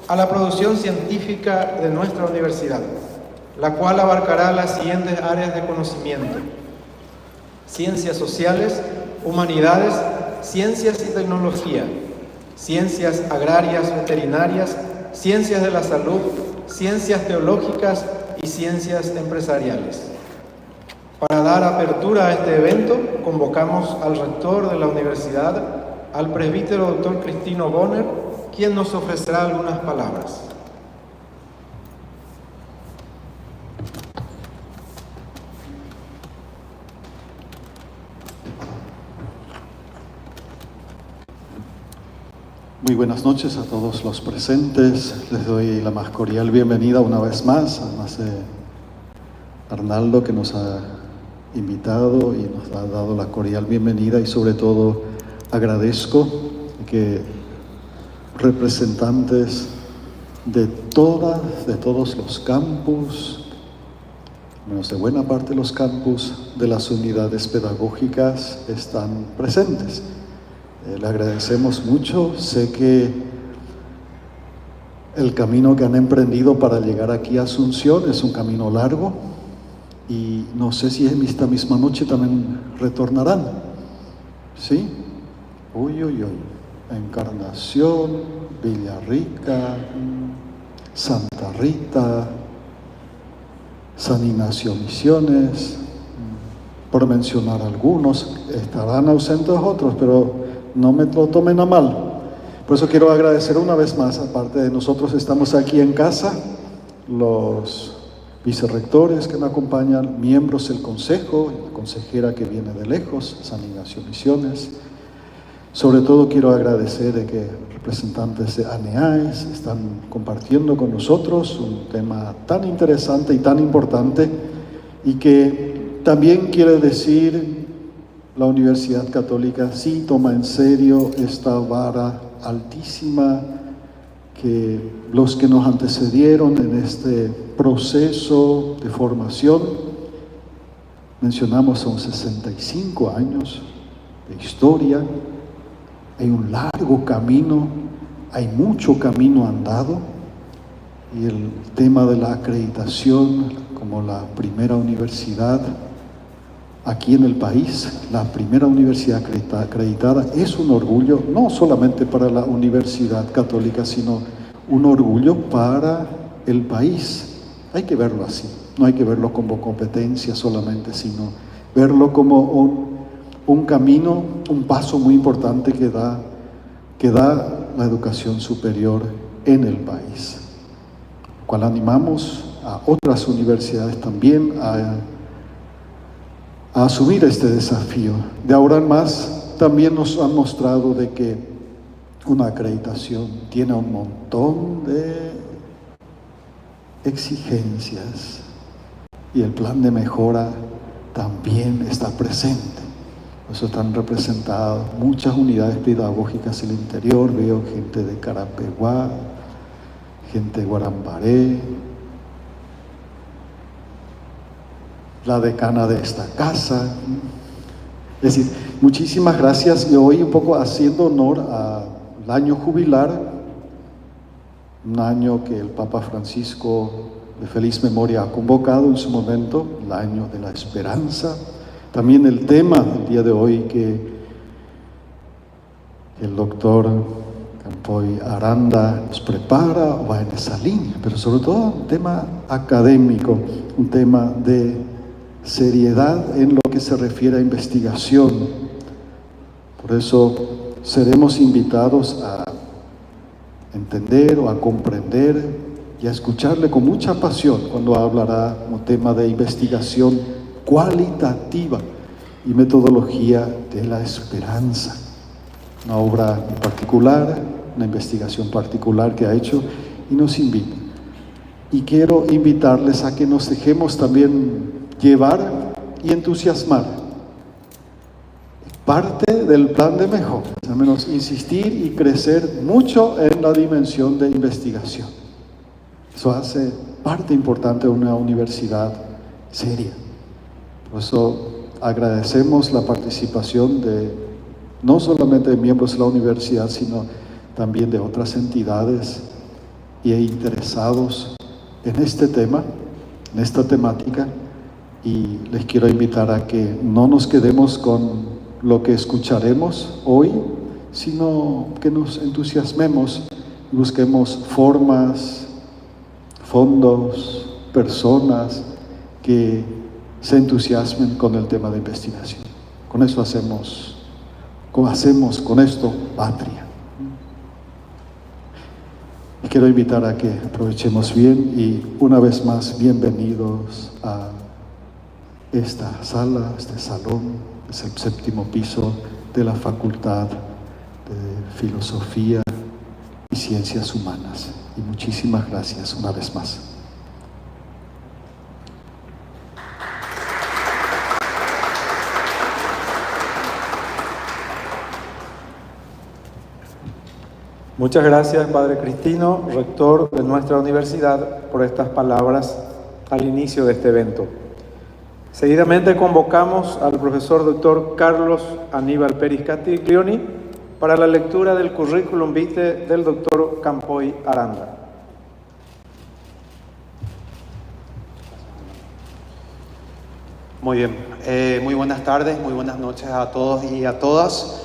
a la producción científica de nuestra universidad, la cual abarcará las siguientes áreas de conocimiento: ciencias sociales, humanidades, ciencias y tecnología, ciencias agrarias veterinarias, ciencias de la salud, ciencias teológicas y ciencias empresariales. Para dar apertura a este evento, convocamos al rector de la universidad, al presbítero doctor Cristino Bonner, quien nos ofrecerá algunas palabras. Muy buenas noches a todos los presentes. Les doy la más cordial bienvenida una vez más, además de Arnaldo, que nos ha invitado y nos ha dado la cordial bienvenida, y sobre todo agradezco que representantes de todos los campus, menos de buena parte de los campus de las unidades pedagógicas, están presentes. Le agradecemos mucho. Sé que el camino que han emprendido para llegar aquí a Asunción es un camino largo, y no sé si en esta misma noche también retornarán. ¿Sí? Encarnación, Villarrica, Santa Rita, San Ignacio Misiones, por mencionar algunos. Estarán ausentes otros, pero no me lo tomen a mal. Por eso quiero agradecer una vez más. Aparte de nosotros, estamos aquí en casa, los vicerrectores que me acompañan, miembros del consejo, la consejera que viene de lejos, San Ignacio Misiones. Sobre todo quiero agradecer de que representantes de ANEAES están compartiendo con nosotros un tema tan interesante y tan importante, y que también quiere decir: la Universidad Católica sí toma en serio esta vara altísima que los que nos antecedieron en este proceso de formación, mencionamos, son 65 años de historia. Hay un largo camino, hay mucho camino andado, y el tema de la acreditación como la primera universidad aquí en el país, la primera universidad acreditada, es un orgullo, no solamente para la Universidad Católica, sino un orgullo para el país. Hay que verlo así, no hay que verlo como competencia solamente, sino verlo como un camino, un paso muy importante que da la educación superior en el país. Cual animamos a otras universidades también a asumir este desafío. De ahora en más, también nos han mostrado de que una acreditación tiene un montón de exigencias, y el plan de mejora también está presente. Por eso están representadas muchas unidades pedagógicas en el interior. Veo gente de Carapeguá, gente de Guarambaré, la decana de esta casa. Es decir, muchísimas gracias. Y hoy un poco haciendo honor al año jubilar, un año que el Papa Francisco de feliz memoria ha convocado en su momento, el año de la esperanza. También el tema del día de hoy que el doctor Campoy Aranda nos prepara va en esa línea, pero sobre todo un tema académico, un tema de seriedad en lo que se refiere a investigación. Por eso seremos invitados a entender o a comprender y a escucharle con mucha pasión cuando hablará un tema de investigación cualitativa y metodología de la esperanza. Una obra en particular, una investigación particular que ha hecho y nos invita. Y quiero invitarles a que nos dejemos también llevar y entusiasmar. Parte del plan de mejora, al menos insistir y crecer mucho en la dimensión de investigación. Eso hace parte importante de una universidad seria. Por eso agradecemos la participación de no solamente de miembros de la universidad, sino también de otras entidades y interesados en este tema, en esta temática, y les quiero invitar a que no nos quedemos con lo que escucharemos hoy, sino que nos entusiasmemos y busquemos formas, fondos, personas que se entusiasmen con el tema de investigación. Con eso hacemos con esto patria. Y quiero invitar a que aprovechemos bien y una vez más bienvenidos a esta sala, este salón, es el 7º piso de la Facultad de Filosofía y Ciencias Humanas. Y muchísimas gracias una vez más. Muchas gracias, Padre Cristino, rector de nuestra universidad, por estas palabras al inicio de este evento. Seguidamente convocamos al profesor doctor Carlos Aníbal Peris Castiglioni para la lectura del currículum vitae del doctor Campoy Aranda. Muy bien, muy buenas tardes, muy buenas noches a todos y a todas.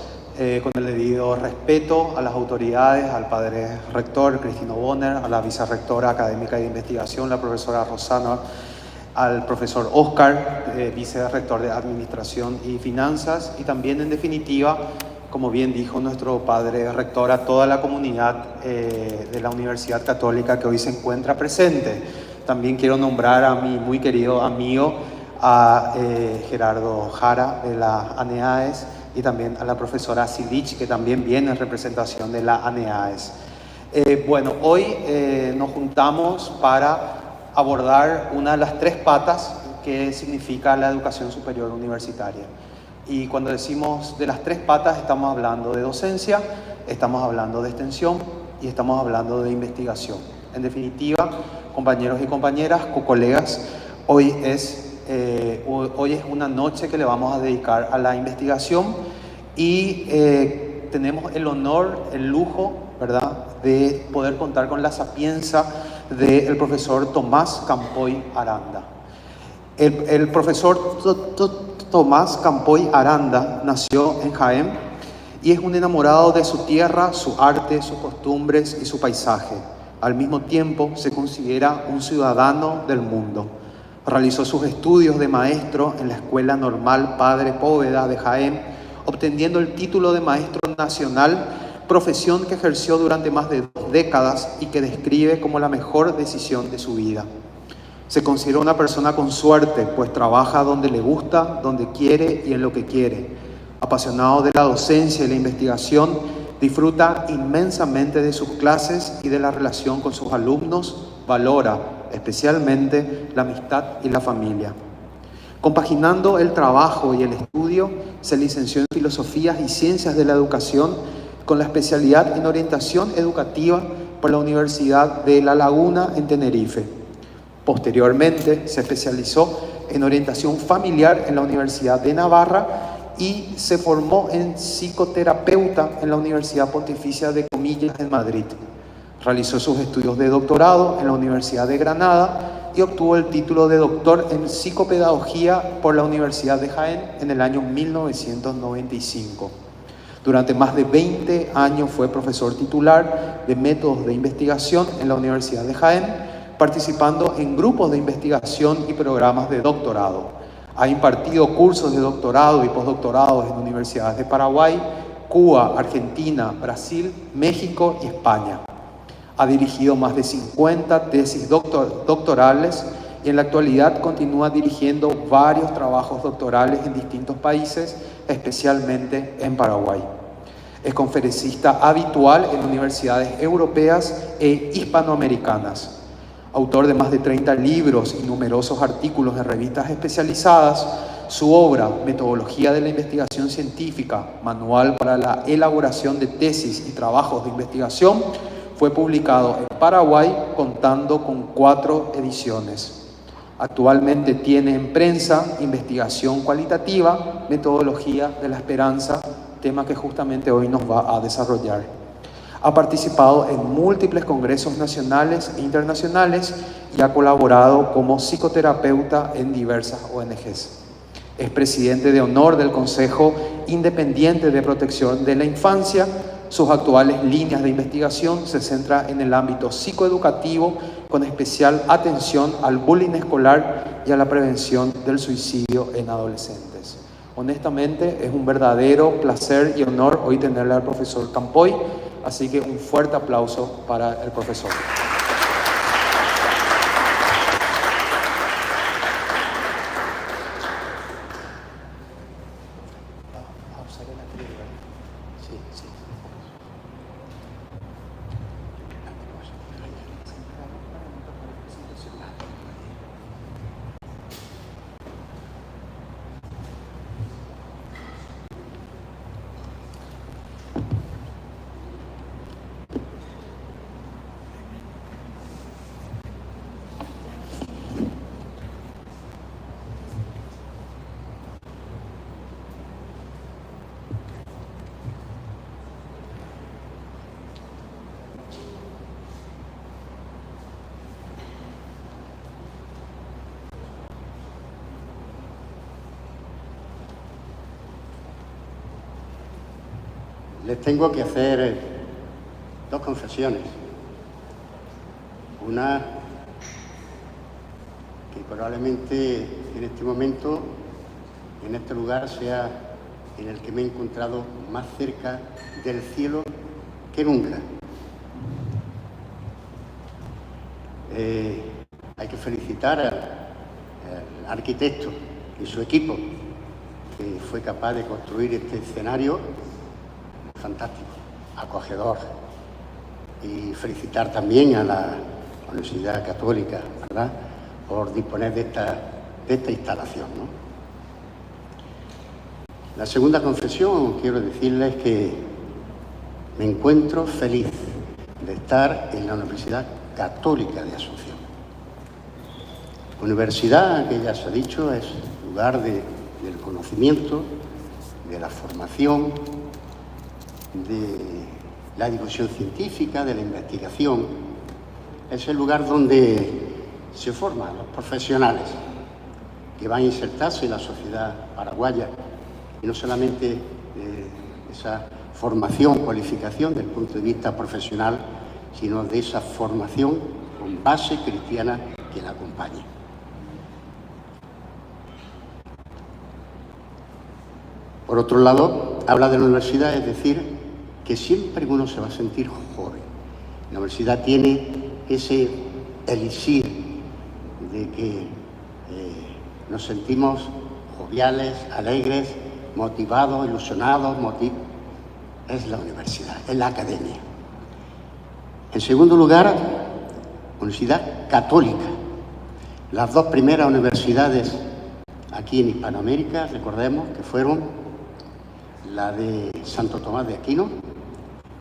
Con el debido respeto a las autoridades, al padre rector Cristino Bonner, a la vicerrectora académica de investigación, la profesora Rosana, al profesor Oscar, vicerrector de Administración y Finanzas, y también, en definitiva, como bien dijo nuestro padre rector, a toda la comunidad de la Universidad Católica que hoy se encuentra presente. También quiero nombrar a mi muy querido amigo, a Gerardo Jara de la ANEAES, y también a la profesora Silich, que también viene en representación de la ANEAES. Bueno, hoy nos juntamos para abordar una de las 3 patas que significa la educación superior universitaria. Y cuando decimos de las 3 patas, estamos hablando de docencia, estamos hablando de extensión y estamos hablando de investigación. En definitiva, compañeros y compañeras, colegas, hoy es una noche que le vamos a dedicar a la investigación y tenemos el honor, el lujo, ¿verdad?, de poder contar con la sapienza del profesor Tomás Campoy Aranda. El profesor Tomás Campoy Aranda nació en Jaén y es un enamorado de su tierra, su arte, sus costumbres y su paisaje. Al mismo tiempo se considera un ciudadano del mundo. Realizó sus estudios de maestro en la Escuela Normal Padre Póveda de Jaén, obteniendo el título de maestro nacional, profesión que ejerció durante más de 2 décadas y que describe como la mejor decisión de su vida. Se considera una persona con suerte, pues trabaja donde le gusta, donde quiere y en lo que quiere. Apasionado de la docencia y la investigación, disfruta inmensamente de sus clases y de la relación con sus alumnos, valora especialmente la amistad y la familia. Compaginando el trabajo y el estudio, se licenció en Filosofía y Ciencias de la Educación con la especialidad en Orientación Educativa por la Universidad de La Laguna en Tenerife. Posteriormente, se especializó en Orientación Familiar en la Universidad de Navarra y se formó en psicoterapeuta en la Universidad Pontificia de Comillas en Madrid. Realizó sus estudios de doctorado en la Universidad de Granada y obtuvo el título de doctor en psicopedagogía por la Universidad de Jaén en el año 1995. Durante más de 20 años fue profesor titular de métodos de investigación en la Universidad de Jaén, participando en grupos de investigación y programas de doctorado. Ha impartido cursos de doctorado y postdoctorado en universidades de Paraguay, Cuba, Argentina, Brasil, México y España. Ha dirigido más de 50 tesis doctorales y en la actualidad continúa dirigiendo varios trabajos doctorales en distintos países, especialmente en Paraguay. Es conferencista habitual en universidades europeas e hispanoamericanas. Autor de más de 30 libros y numerosos artículos en revistas especializadas, su obra Metodología de la Investigación Científica, Manual para la elaboración de tesis y trabajos de investigación, fue publicado en Paraguay contando con 4 ediciones. Actualmente tiene en prensa Investigación Cualitativa, Metodología de la Esperanza, tema que justamente hoy nos va a desarrollar. Ha participado en múltiples congresos nacionales e internacionales y ha colaborado como psicoterapeuta en diversas ONGs. Es presidente de honor del Consejo Independiente de Protección de la Infancia. Sus actuales líneas de investigación se centran en el ámbito psicoeducativo, con especial atención al bullying escolar y a la prevención del suicidio en adolescentes. Honestamente, es un verdadero placer y honor hoy tenerle al profesor Campoy, así que un fuerte aplauso para el profesor. Les tengo que hacer dos confesiones. Una que probablemente en este momento, en este lugar, sea en el que me he encontrado más cerca del cielo que nunca. Hay que felicitar al arquitecto y su equipo, que fue capaz de construir este escenario fantástico, acogedor, y felicitar también a la Universidad Católica, ¿verdad?, por disponer de esta instalación, ¿no? La segunda confesión, quiero decirles que me encuentro feliz de estar en la Universidad Católica de Asunción. Universidad, que ya se ha dicho, es lugar del conocimiento, de la formación, de la difusión científica, de la investigación. Es el lugar donde se forman los profesionales que van a insertarse en la sociedad paraguaya, y no solamente esa formación, cualificación desde el punto de vista profesional, sino de esa formación con base cristiana que la acompañe. Por otro lado, habla de la universidad, es decir, que siempre uno se va a sentir joven. La universidad tiene ese elixir de que nos sentimos joviales, alegres, motivados, ilusionados, es la universidad, es la academia. En segundo lugar, Universidad Católica. Las dos primeras universidades aquí en Hispanoamérica, recordemos que fueron la de Santo Tomás de Aquino,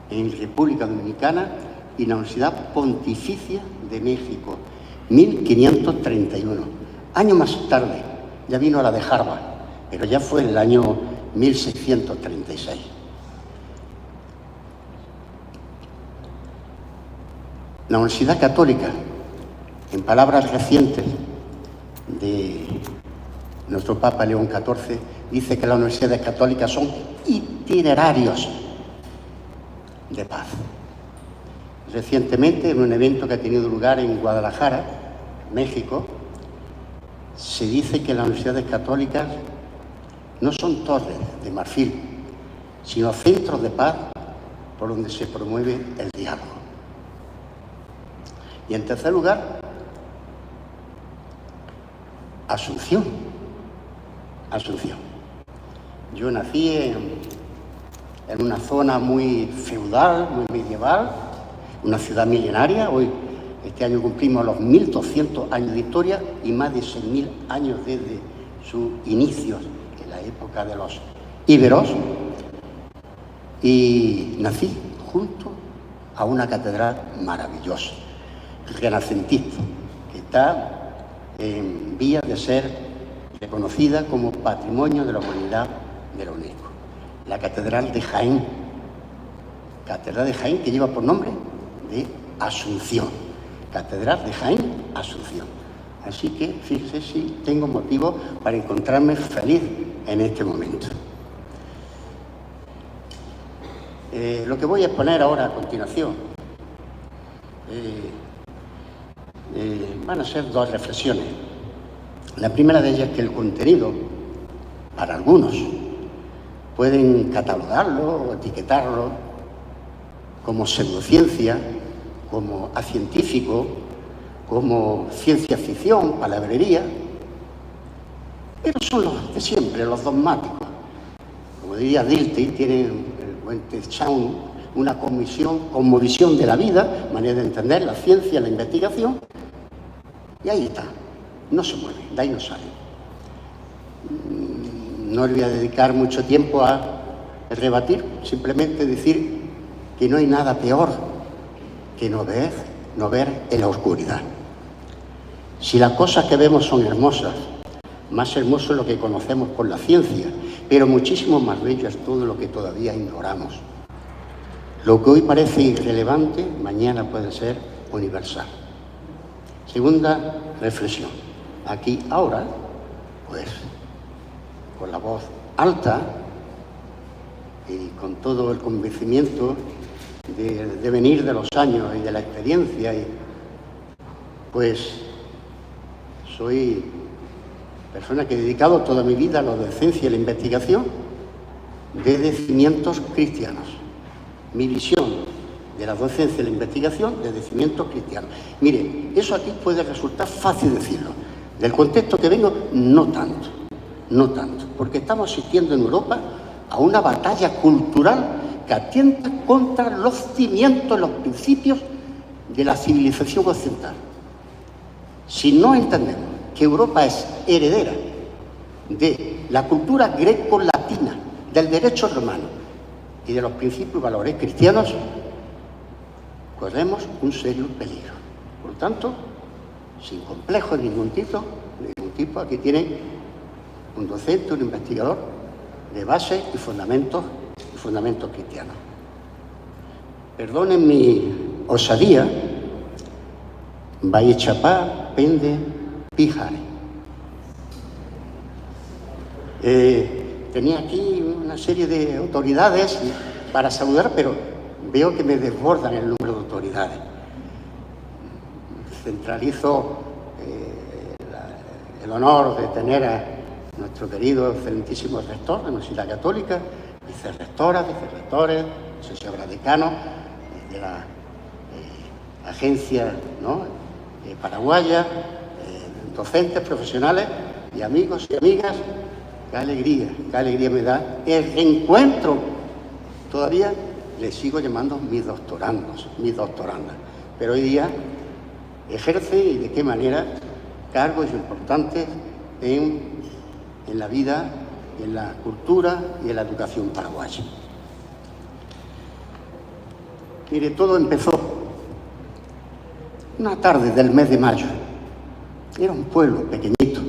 en República Dominicana, y la Universidad Pontificia de México, 1531. Años más tarde ya vino la de Harvard, pero ya fue en el año 1636. La Universidad Católica, en palabras recientes de nuestro Papa León XIV, dice que las universidades católicas son itinerarios de paz. Recientemente, en un evento que ha tenido lugar en Guadalajara, México, se dice que las universidades católicas no son torres de marfil, sino centros de paz por donde se promueve el diálogo. Y en tercer lugar, Asunción. Yo nací en una zona muy feudal, muy medieval, una ciudad milenaria. Hoy, este año cumplimos los 1200 años de historia y más de 6000 años desde sus inicios, en la época de los íberos. Y nací junto a una catedral maravillosa, renacentista, que está en vías de ser reconocida como Patrimonio de la Humanidad de la UNESCO. La Catedral de Jaén, Catedral de Jaén, que lleva por nombre de Asunción. Catedral de Jaén, Asunción. Así que fíjese si tengo motivo para encontrarme feliz en este momento. Lo que voy a exponer ahora a continuación van a ser dos reflexiones. La primera de ellas es que el contenido, para algunos, pueden catalogarlo o etiquetarlo como pseudociencia, como acientífico, como ciencia ficción, palabrería, pero son los de siempre, los dogmáticos. Como diría Dilthey, tiene el buen Teixeira una cosmovisión de la vida, manera de entender la ciencia, la investigación, y ahí está, no se mueve, de ahí no sale. No le voy a dedicar mucho tiempo a rebatir, simplemente decir que no hay nada peor que no ver en la oscuridad. Si las cosas que vemos son hermosas, más hermoso es lo que conocemos por la ciencia, pero muchísimo más bello es todo lo que todavía ignoramos. Lo que hoy parece irrelevante, mañana puede ser universal. Segunda reflexión. Aquí, ahora, pues, con la voz alta y con todo el convencimiento del devenir de los años y de la experiencia, pues soy persona que he dedicado toda mi vida a la docencia y la investigación desde cimientos cristianos. Mi visión de la docencia y la investigación desde cimientos cristianos. Mire, eso aquí puede resultar fácil decirlo. Del contexto que vengo, no tanto, porque estamos asistiendo en Europa a una batalla cultural que atenta contra los cimientos, los principios de la civilización occidental. Si no entendemos que Europa es heredera de la cultura greco-latina, del derecho romano y de los principios y valores cristianos, corremos un serio peligro. Por lo tanto, sin complejo de ningún tipo, aquí tienen un docente, un investigador de base y fundamentos cristianos. Perdonen mi osadía, vai chapá, pende, pijare. Tenía aquí una serie de autoridades para saludar, pero veo que me desbordan el número de autoridades. Centralizo el honor de tener a nuestro querido, excelentísimo rector de la Universidad Católica, vicerrectoras, vicerrectores, asesora decano de la agencia, ¿no?, paraguaya, docentes, profesionales y amigos y amigas. Qué alegría me da el reencuentro. Todavía les sigo llamando mis doctorandos, mis doctorandas, pero hoy día ejerce, y de qué manera, cargos importantes en la vida, en la cultura y en la educación paraguaya. Mire, todo empezó una tarde del mes de mayo. Era un pueblo pequeñito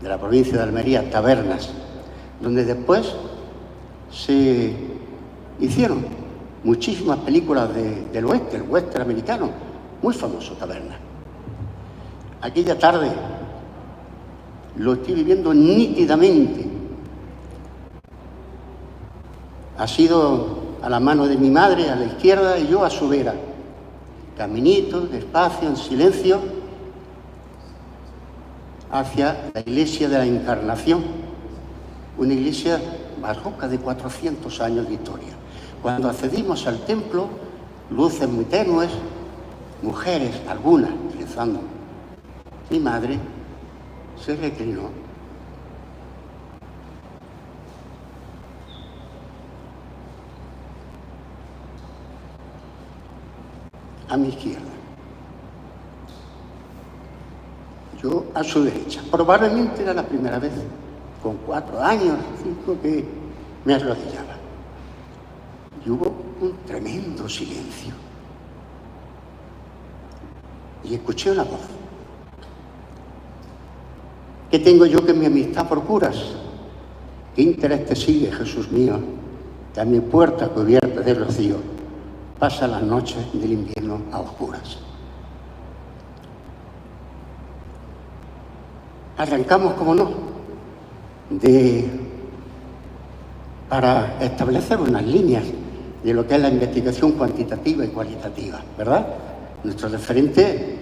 de la provincia de Almería, Tabernas, donde después se hicieron muchísimas películas del oeste, el western americano, muy famoso Tabernas. Aquella tarde lo estoy viviendo nítidamente. Ha sido a la mano de mi madre, a la izquierda, y yo a su vera. Caminito, despacio, en silencio, hacia la iglesia de la Encarnación, una iglesia barroca de 400 años de historia. Cuando accedimos al templo, luces muy tenues, mujeres, algunas, rezando. Mi madre se reclinó. A mi izquierda. Yo a su derecha. Probablemente era la primera vez, con 4 años, 5, que me arrodillaba. Y hubo un tremendo silencio. Y escuché una voz. ¿Qué tengo yo que mi amistad procuras? ¿Qué interés te sigue, Jesús mío? Que a mi puerta cubierta de rocío, pasa las noches del invierno a oscuras. Arrancamos, como no, para establecer unas líneas de lo que es la investigación cuantitativa y cualitativa, ¿verdad? Nuestro referente,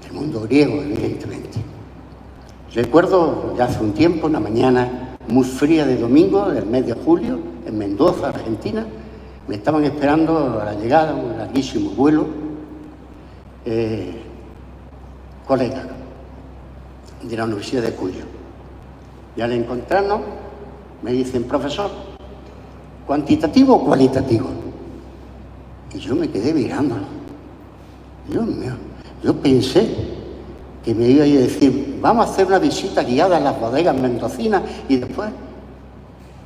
el mundo griego, evidentemente. Recuerdo ya hace un tiempo, una mañana muy fría de domingo del mes de julio, en Mendoza, Argentina, me estaban esperando a la llegada, un larguísimo vuelo, colegas de la Universidad de Cuyo. Y al encontrarnos me dicen: profesor, ¿cuantitativo o cualitativo? Y yo me quedé mirándolo. Dios mío, yo pensé que me iba a decir: vamos a hacer una visita guiada a las bodegas mendocinas y después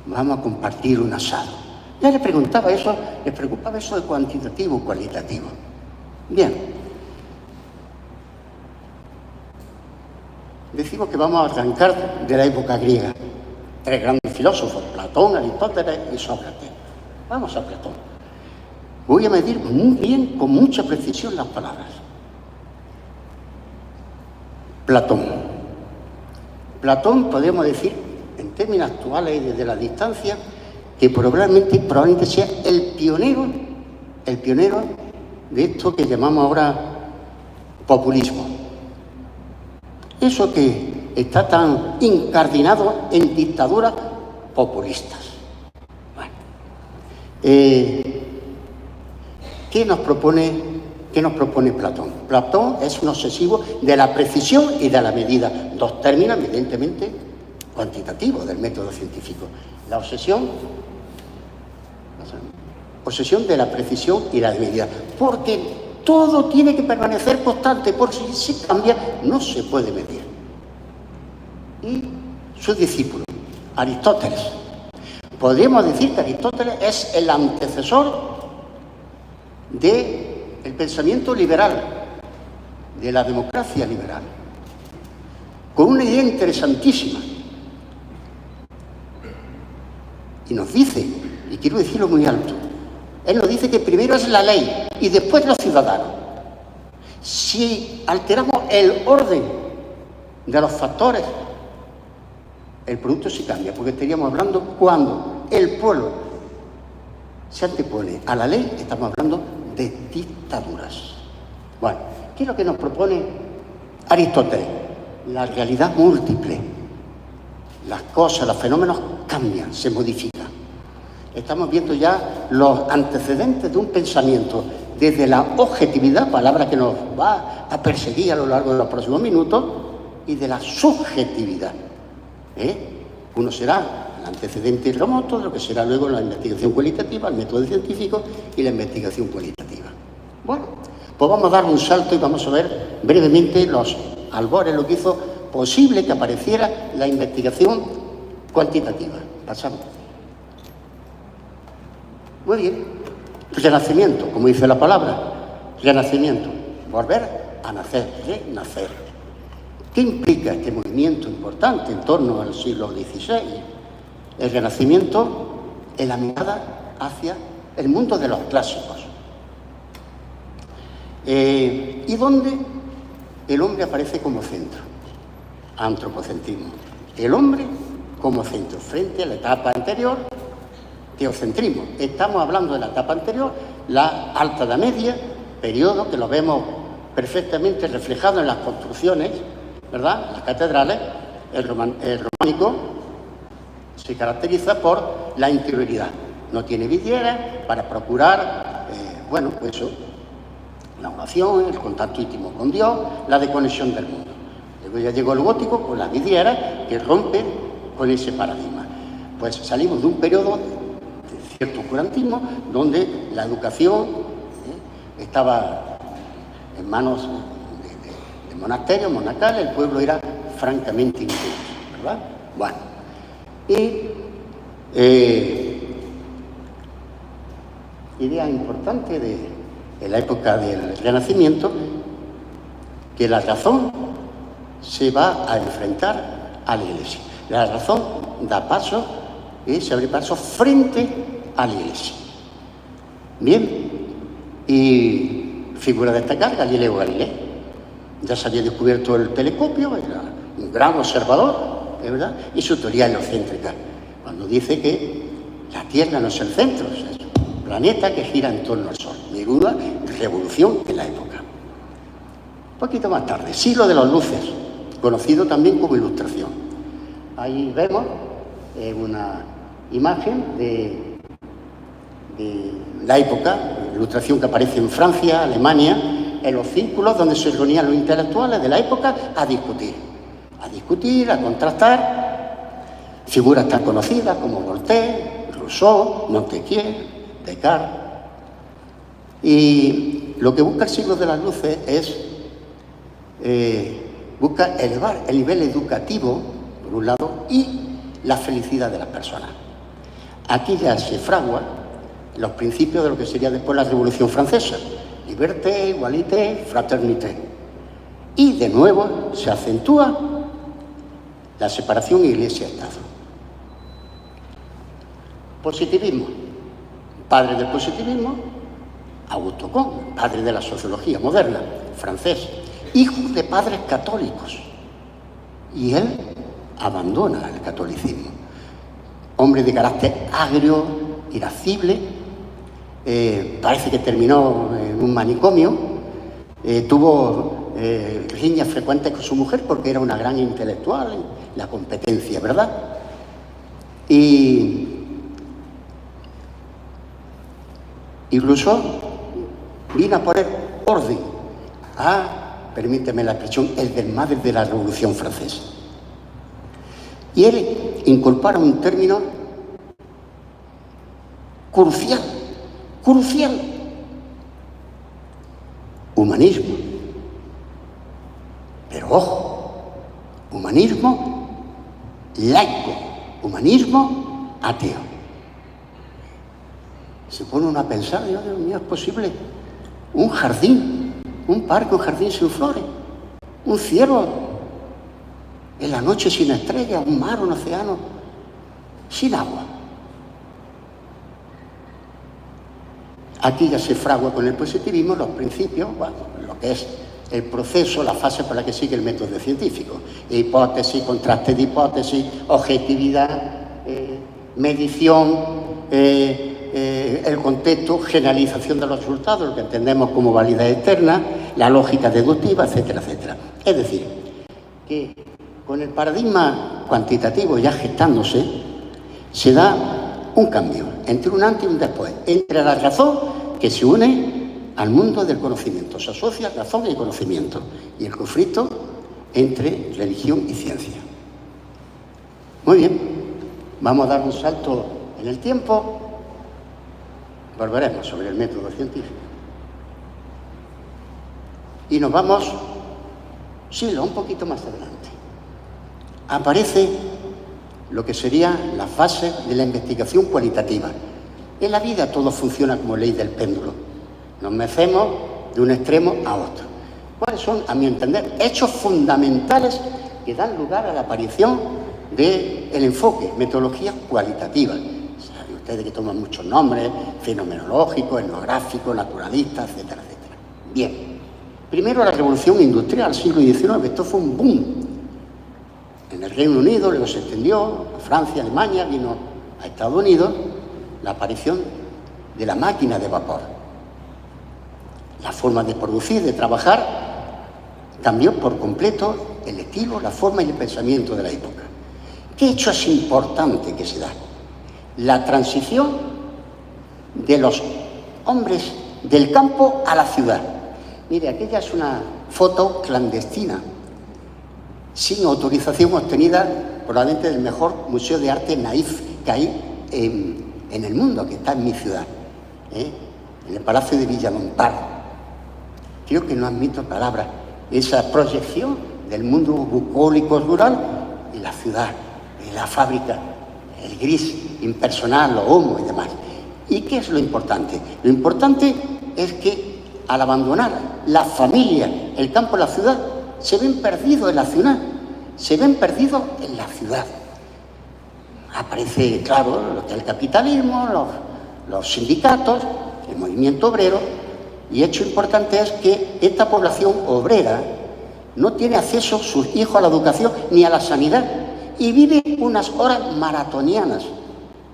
vamos a compartir un asado. Ya le preguntaba eso, les preocupaba eso de cuantitativo o cualitativo. Bien. Decimos que vamos a arrancar de la época griega. 3 grandes filósofos: Platón, Aristóteles y Sócrates. Vamos a Platón. Voy a medir muy bien, con mucha precisión, las palabras. Platón. Platón, podemos decir, en términos actuales y desde la distancia, que probablemente sea el pionero de esto que llamamos ahora populismo. Eso que está tan incardinado en dictaduras populistas. Bueno, ¿qué nos propone Platón? Platón es un obsesivo de la precisión y de la medida, 2 términos evidentemente cuantitativos del método científico. La obsesión de la precisión y la medida, porque todo tiene que permanecer constante, por si se cambia no se puede medir. Y su discípulo, Aristóteles. Podríamos decir que Aristóteles es el antecesor del pensamiento liberal, de la democracia liberal, con una idea interesantísima. Y nos dice, y quiero decirlo muy alto, él nos dice que primero es la ley y después los ciudadanos. Si alteramos el orden de los factores, el producto sí cambia, porque estaríamos hablando cuando el pueblo se antepone a la ley, estamos hablando de dictaduras. Bueno, ¿qué es lo que nos propone Aristóteles? La realidad múltiple. Las cosas, los fenómenos cambian, se modifican. Estamos viendo ya los antecedentes de un pensamiento desde la objetividad, palabra que nos va a perseguir a lo largo de los próximos minutos, y de la subjetividad. Uno será el antecedente remoto de lo que será luego la investigación cualitativa, el método científico y la investigación cualitativa. Bueno, pues vamos a dar un salto y vamos a ver brevemente los albores, lo que hizo posible que apareciera la investigación cuantitativa. Pasamos. Muy bien. Renacimiento, como dice la palabra. Renacimiento. Volver a nacer, renacer. ¿Qué implica este movimiento importante en torno al siglo XVI? El Renacimiento es la mirada hacia el mundo de los clásicos. Y donde el hombre aparece como centro. Antropocentrismo. El hombre como centro, frente a la etapa anterior, teocentrismo. Estamos hablando de la etapa anterior, la Alta Edad Media, periodo que lo vemos perfectamente reflejado en las construcciones, ¿verdad? Las catedrales. El románico se caracteriza por la interioridad. No tiene vidrieras para procurar, pues eso, la oración, el contacto íntimo con Dios, la desconexión del mundo. Luego ya llegó el gótico con las vidrieras que rompen con ese paradigma. Pues salimos de un periodo de cierto oscurantismo donde la educación estaba en manos de monasterios, monacales, el pueblo era francamente inculto, ¿verdad? Bueno, idea importante de la época del Renacimiento, que la razón se va a enfrentar a la Iglesia. La razón da paso, se abre paso frente a la Iglesia. Bien, y figura a destacar Galileo Galilei. Ya se había descubierto el telescopio, era un gran observador, ¿verdad? Y su teoría heliocéntrica, cuando dice que la Tierra no es el centro, es un planeta que gira en torno al Sol. Menuda revolución en la época. Un poquito más tarde, siglo de las luces, conocido también como Ilustración. Ahí vemos una imagen de la época, Ilustración, que aparece en Francia, Alemania, en los círculos donde se reunían los intelectuales de la época a discutir, a contrastar figuras tan conocidas como Voltaire, Rousseau, Montesquieu, Descartes. Y lo que busca el siglo de las luces es busca elevar el nivel educativo, por un lado, y la felicidad de las personas. Aquí ya se fragua los principios de lo que sería después la Revolución Francesa: liberté, igualité, fraternité. Y de nuevo se acentúa la separación Iglesia-Estado. Positivismo. Padre del positivismo, Auguste Comte, padre de la sociología moderna, francés, hijo de padres católicos. Y él abandona el catolicismo. Hombre de carácter agrio, irascible, parece que terminó en un manicomio, tuvo riñas frecuentes con su mujer porque era una gran intelectual, la competencia, ¿verdad? Y incluso vino a poner orden permíteme la expresión, el desmadre de la Revolución Francesa. Y él incorpora un término crucial, humanismo. Pero ojo, humanismo laico, humanismo ateo. Se pone uno a pensar, Dios mío, ¿es posible un jardín, un parque, un jardín sin flores, un cielo en la noche sin estrellas, un mar, un océano sin agua? Aquí ya se fragua con el positivismo los principios, bueno, lo que es el proceso, la fase por la que sigue el método científico: hipótesis, contraste de hipótesis, objetividad, medición, el contexto, generalización de los resultados, lo que entendemos como validez externa, la lógica deductiva, etcétera, etcétera. Es decir, que con el paradigma cuantitativo ya gestándose, se da un cambio entre un antes y un después, entre la razón, que se une al mundo del conocimiento, se asocia razón y conocimiento, y el conflicto entre religión y ciencia. Muy bien, vamos a dar un salto en el tiempo, volveremos sobre el método científico. Y nos vamos, siglo, un poquito más adelante. Aparece lo que sería la fase de la investigación cualitativa. En la vida todo funciona como ley del péndulo. Nos mecemos de un extremo a otro. ¿Cuáles son, a mi entender, hechos fundamentales que dan lugar a la aparición del enfoque, metodología cualitativa? Saben ustedes que toman muchos nombres: fenomenológico, etnográfico, naturalista, etcétera, etcétera. Bien, primero la revolución industrial, siglo XIX. Esto fue un boom. En el Reino Unido, luego se extendió a Francia, Alemania, vino a Estados Unidos la aparición de la máquina de vapor. La forma de producir, de trabajar, cambió por completo el estilo, la forma y el pensamiento de la época. ¿Qué hecho es importante que se da? La transición de los hombres del campo a la ciudad. Mire, aquella es una foto clandestina, sin autorización obtenida probablemente del mejor museo de arte naif que hay en el mundo, que está en mi ciudad, en el Palacio de Villamontar. Creo que no admito palabras. Esa proyección del mundo bucólico rural y la ciudad, y la fábrica, el gris impersonal, lo homo y demás. ¿Y qué es lo importante? Lo importante es que al abandonar la familia, el campo, la ciudad, se ven perdidos en la ciudad, se ven perdidos en la ciudad. Aparece, claro, lo que es el capitalismo, los sindicatos, el movimiento obrero, y hecho importante es que esta población obrera no tiene acceso sus hijos a la educación ni a la sanidad y vive unas horas maratonianas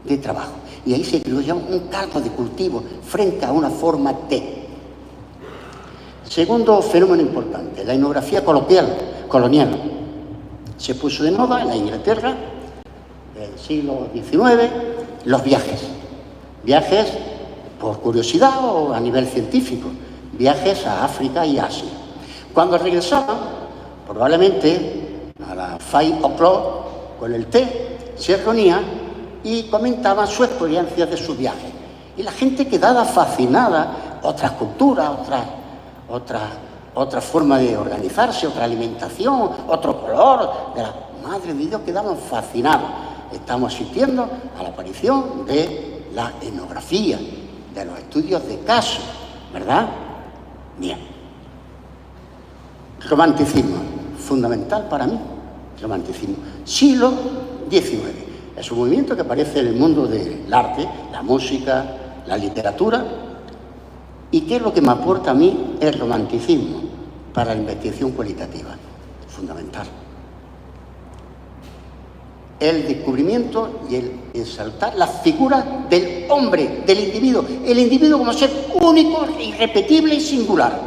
de trabajo. Y ahí se creó ya un caldo de cultivo frente a una forma T. Segundo fenómeno importante, la etnografía colonial. Se puso de moda en la Inglaterra del siglo XIX los viajes. Viajes por curiosidad o a nivel científico. Viajes a África y Asia. Cuando regresaban, probablemente a las 5 o'clock con el té, se reunían y comentaban su experiencia de su viaje. Y la gente quedaba fascinada, otras culturas, otra forma de organizarse, otra alimentación, otro color. Madre de Dios, quedaban fascinados. Estamos asistiendo a la aparición de la etnografía, de los estudios de caso, ¿verdad? Bien. Romanticismo, fundamental para mí, romanticismo. Siglo XIX. Es un movimiento que aparece en el mundo del arte, la música, la literatura. ¿Y qué es lo que me aporta a mí el romanticismo para la investigación cualitativa? Fundamental. El descubrimiento y el exaltar la figura del hombre, del individuo. El individuo como ser único, irrepetible y singular.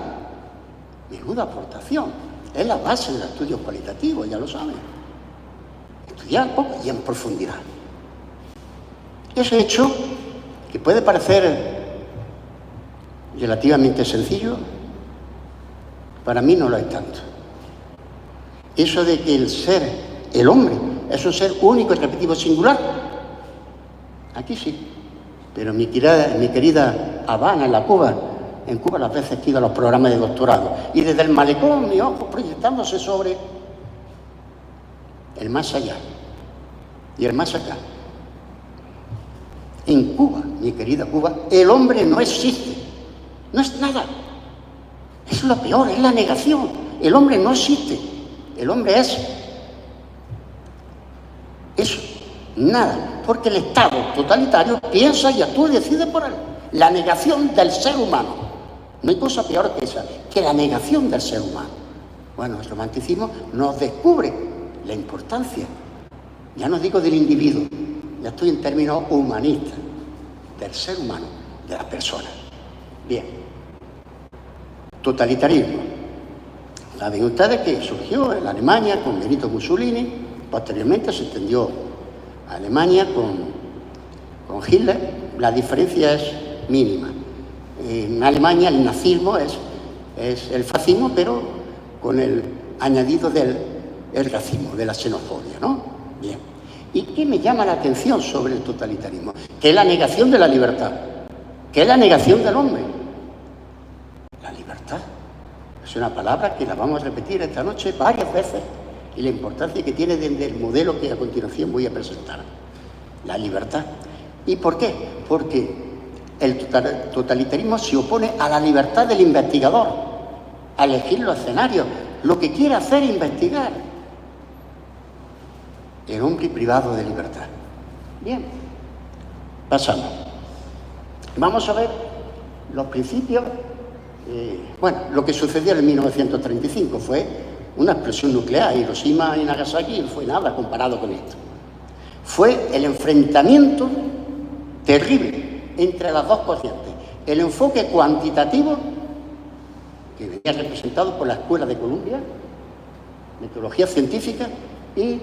Menuda aportación. Es la base del estudio cualitativo, ya lo saben. Estudiar poco y en profundidad. Ese hecho, que puede parecer relativamente sencillo, para mí no lo es tanto. Eso de que el hombre, es un ser único, repetitivo, singular. Aquí sí. Pero mi querida Habana, en Cuba las veces que he ido a los programas de doctorado, y desde el malecón mi ojo proyectándose sobre el más allá y el más acá. En Cuba, mi querida Cuba, el hombre no existe. No es nada. Es lo peor, es la negación. El hombre no existe. El hombre es eso, nada. Porque el Estado totalitario piensa y actúa y decide por él. La negación del ser humano. No hay cosa peor que esa, que la negación del ser humano. Bueno, el romanticismo nos descubre la importancia, ya no digo del individuo, ya estoy en términos humanistas, del ser humano, de la persona. Bien. Totalitarismo. Saben ustedes que surgió en Alemania con Benito Mussolini, posteriormente se extendió a Alemania con Hitler. La diferencia es mínima. En Alemania el nazismo es el fascismo, pero con el añadido del racismo, de la xenofobia, ¿no? Bien. ¿Y qué me llama la atención sobre el totalitarismo? Que es la negación de la libertad, que es la negación del hombre. La libertad es una palabra que la vamos a repetir esta noche varias veces y la importancia que tiene desde el modelo que a continuación voy a presentar. La libertad. ¿Y por qué? Porque el totalitarismo se opone a la libertad del investigador, a elegir los escenarios. Lo que quiere hacer es investigar. El hombre privado de libertad. Bien, pasamos. Vamos a ver los principios. Lo que sucedió en 1935 fue una explosión nuclear. Hiroshima y Nagasaki no fue nada comparado con esto. Fue el enfrentamiento terrible entre las dos corrientes. El enfoque cuantitativo, que venía representado por la Escuela de Columbia, metodología científica, y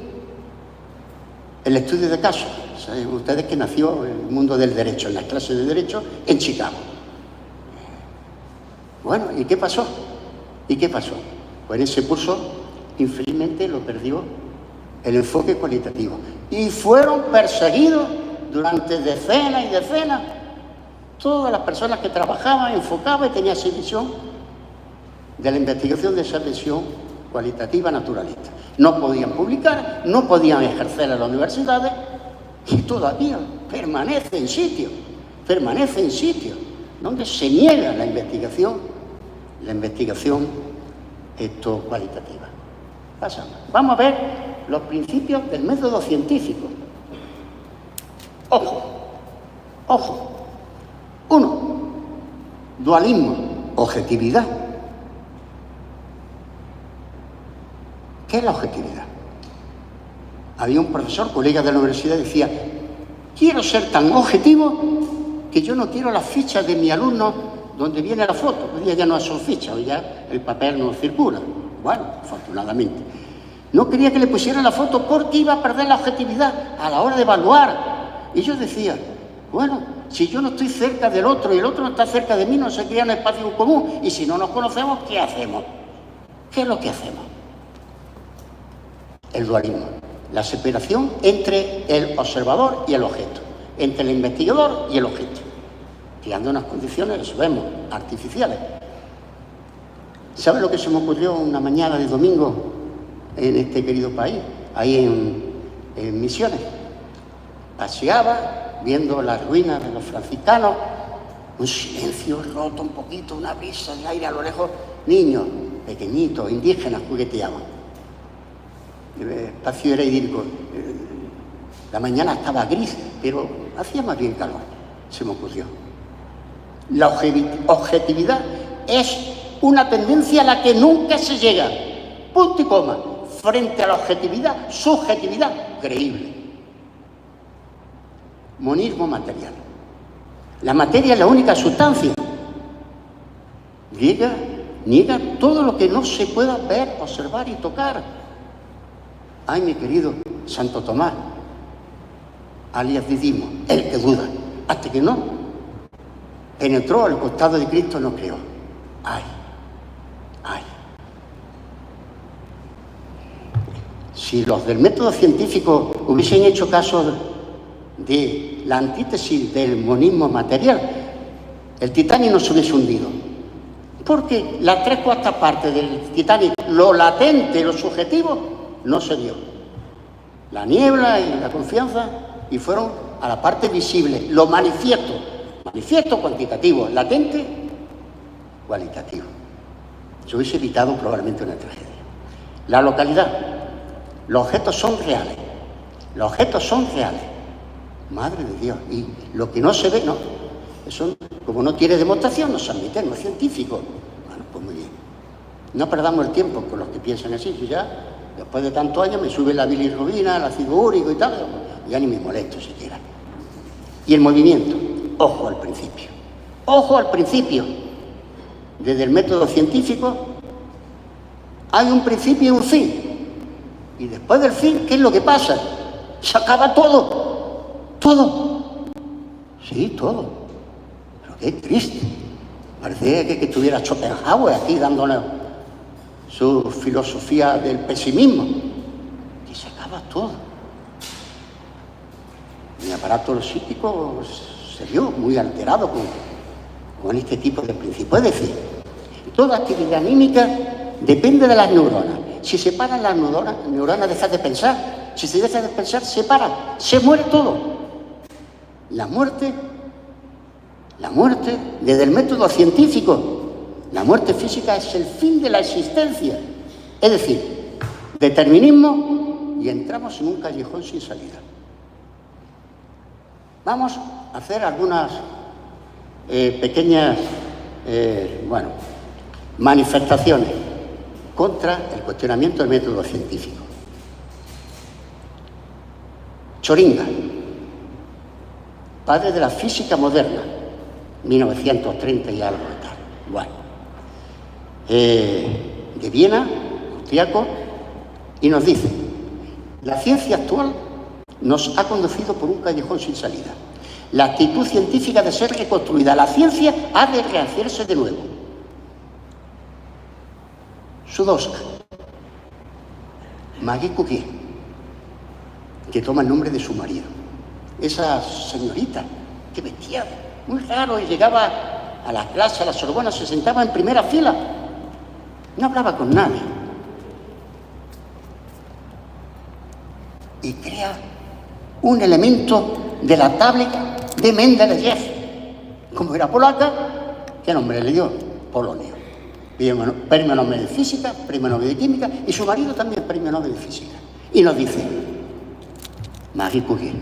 el estudio de casos. Saben ustedes que nació en el mundo del derecho, en las clases de derecho, en Chicago. Bueno, ¿y qué pasó? Pues ese curso, infelizmente, lo perdió el enfoque cualitativo. Y fueron perseguidos durante decenas y decenas todas las personas que trabajaban, enfocaban y tenían esa visión de la investigación, de esa visión cualitativa naturalista. No podían publicar, no podían ejercer en las universidades y todavía permanece en sitio donde se niega la investigación cualitativa. Pasamos. Vamos a ver los principios del método científico. Ojo. 1. Dualismo, objetividad. ¿Qué es la objetividad? Había un profesor, colega de la universidad, que decía: quiero ser tan objetivo que yo no quiero las fichas de mi alumno donde viene la foto. Hoy día ya no son fichas, hoy ya el papel no circula. Bueno, afortunadamente. No quería que le pusieran la foto porque iba a perder la objetividad a la hora de evaluar. Y yo decía, bueno, si yo no estoy cerca del otro y el otro no está cerca de mí, no se crea un espacio común. Y si no nos conocemos, ¿qué hacemos? ¿Qué es lo que hacemos? El dualismo. La separación entre el observador y el objeto, entre el investigador y el objeto, creando unas condiciones, eso vemos, artificiales. ¿Sabe lo que se me ocurrió una mañana de domingo en este querido país, ahí en Misiones? Paseaba viendo las ruinas de los franciscanos, un silencio roto un poquito, una brisa de aire a lo lejos, niños pequeñitos, indígenas, jugueteaban. El espacio era idílico. La mañana estaba gris, pero hacía más bien calor, se me ocurrió. La objetividad es una tendencia a la que nunca se llega. Punto y coma. Frente a la objetividad, subjetividad creíble. Monismo material. La materia es la única sustancia. Niega todo lo que no se pueda ver, observar y tocar. Ay, mi querido Santo Tomás, alias Didimo, el que duda, hasta que no penetró al costado de Cristo, no creó. Ay. Si los del método científico hubiesen hecho caso de la antítesis del monismo material, el Titanic no se hubiese hundido. Porque las 3/4 partes del Titanic, lo latente, lo subjetivo, no se vio. La niebla y la confianza, y fueron a la parte visible, lo manifiesto. Manifiesto cuantitativo, latente, cualitativo. Se hubiese evitado probablemente una tragedia. La localidad. Los objetos son reales. Los objetos son reales. Madre de Dios. Y lo que no se ve, no. Eso, como no tiene demostración, no se admite, no es científico. Bueno, pues muy bien. No perdamos el tiempo con los que piensan así. Yo ya, después de tantos años, me sube la bilirrubina, el ácido úrico y tal. Ya ni me molesto siquiera. Y el movimiento. Ojo al principio. Ojo al principio. Desde el método científico hay un principio y un fin. Y después del fin, ¿qué es lo que pasa? Se acaba todo. Todo. Sí, todo. Pero qué triste. Parece que estuviera Schopenhauer aquí dándonos su filosofía del pesimismo. Que se acaba todo. Mi aparato psíquico se vio muy alterado con este tipo de principios. Es decir, toda actividad anímica depende de las neuronas. Si se paran las neuronas dejan de pensar. Si se deja de pensar, se para. Se muere todo. La muerte, desde el método científico, la muerte física es el fin de la existencia. Es decir, determinismo, y entramos en un callejón sin salida. Vamos a hacer algunas pequeñas manifestaciones contra el cuestionamiento del método científico. Schrödinger, padre de la física moderna, 1930 y algo y tal. Bueno, de Viena, austriaco, y nos dice: la ciencia actual nos ha conducido por un callejón sin salida. La actitud científica ha de ser reconstruida. La ciencia ha de rehacerse de nuevo. Sudowska, Marie Curie, que toma el nombre de su marido. Esa señorita, que vestía muy raro y llegaba a la clase, a la Sorbona, se sentaba en primera fila. No hablaba con nadie. Y crea un elemento de la tablet de Mendeleev. Como era polaca, ¿qué nombre le dio? Polonio. Premio Nobel de Física, Premio Nobel de Química, y su marido también Premio Nobel de Física. Y nos dice: Marie Curie,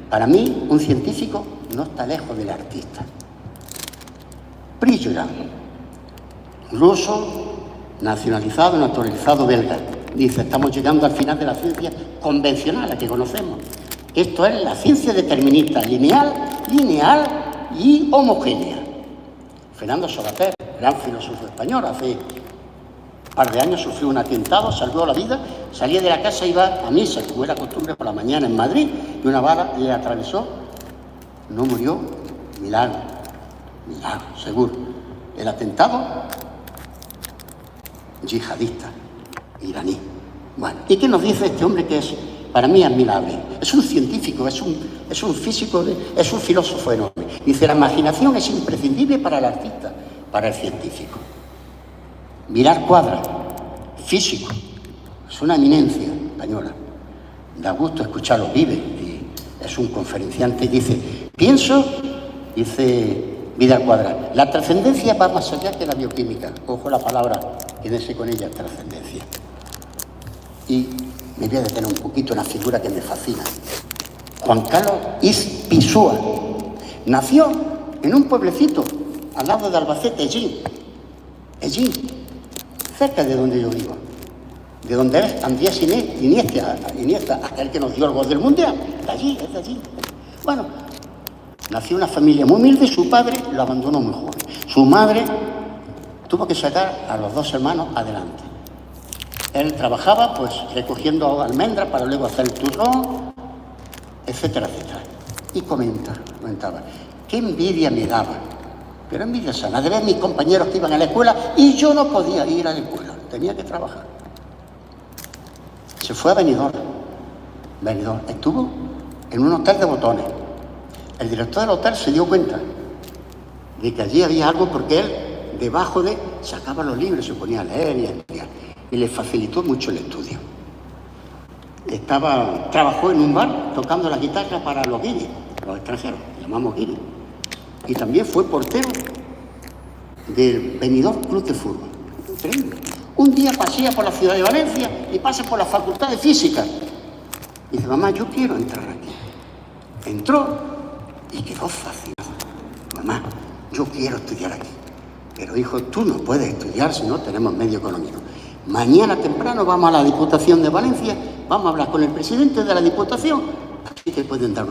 para mí un científico no está lejos del artista. Prigogine, ruso, nacionalizado, naturalizado belga. Dice, estamos llegando al final de la ciencia convencional, la que conocemos. Esto es la ciencia determinista, lineal y homogénea. Fernando Solater, gran filósofo español, hace un par de años sufrió un atentado, salvó la vida, salía de la casa, iba a misa, como era costumbre por la mañana en Madrid, y una bala le atravesó, no murió, milagro, seguro. El atentado, yihadista, iraní. Bueno, ¿y qué nos dice este hombre que es, para mí, admirable? Es un científico, es un físico, es un filósofo enorme. Dice, la imaginación es imprescindible para el artista, para el científico. Mirar Cuadra, físico, es una eminencia española. Da gusto escucharlo, vive, y es un conferenciante. Dice, pienso, dice Vidal Cuadra, la trascendencia va más allá que la bioquímica. Ojo la palabra, quédense con ella, trascendencia. Y me voy a detener un poquito en una figura que me fascina. Juan Carlos Ispizúa nació en un pueblecito al lado de Albacete, Ellín, cerca de donde yo vivo, de donde es Andrés Iniesta, aquel que nos dio el gol del Mundial, es de allí. Bueno, nació en una familia muy humilde, su padre lo abandonó muy joven. Su madre tuvo que sacar a los dos hermanos adelante. Él trabajaba pues recogiendo almendras para luego hacer el turrón, etcétera, etcétera. Y comentaba, qué envidia me daba, pero envidia sana, de ver mis compañeros que iban a la escuela y yo no podía ir a la escuela, tenía que trabajar. Se fue a Benidorm, estuvo en un hotel de botones. El director del hotel se dio cuenta de que allí había algo porque él, debajo sacaba los libros, se ponía a leer y a estudiar. Y le facilitó mucho el estudio. Trabajó en un bar tocando la guitarra para los guiris, los extranjeros, llamamos guiris. Y también fue portero del Benidorm Club de Fútbol. Increíble. Un día pasea por la ciudad de Valencia y pasa por la Facultad de Física. Y dice, mamá, yo quiero entrar aquí. Entró y quedó fascinado. Mamá, yo quiero estudiar aquí. Pero hijo, tú no puedes estudiar si no tenemos medio económico. Mañana temprano vamos a la Diputación de Valencia, vamos a hablar con el presidente de la Diputación, así te pueden dar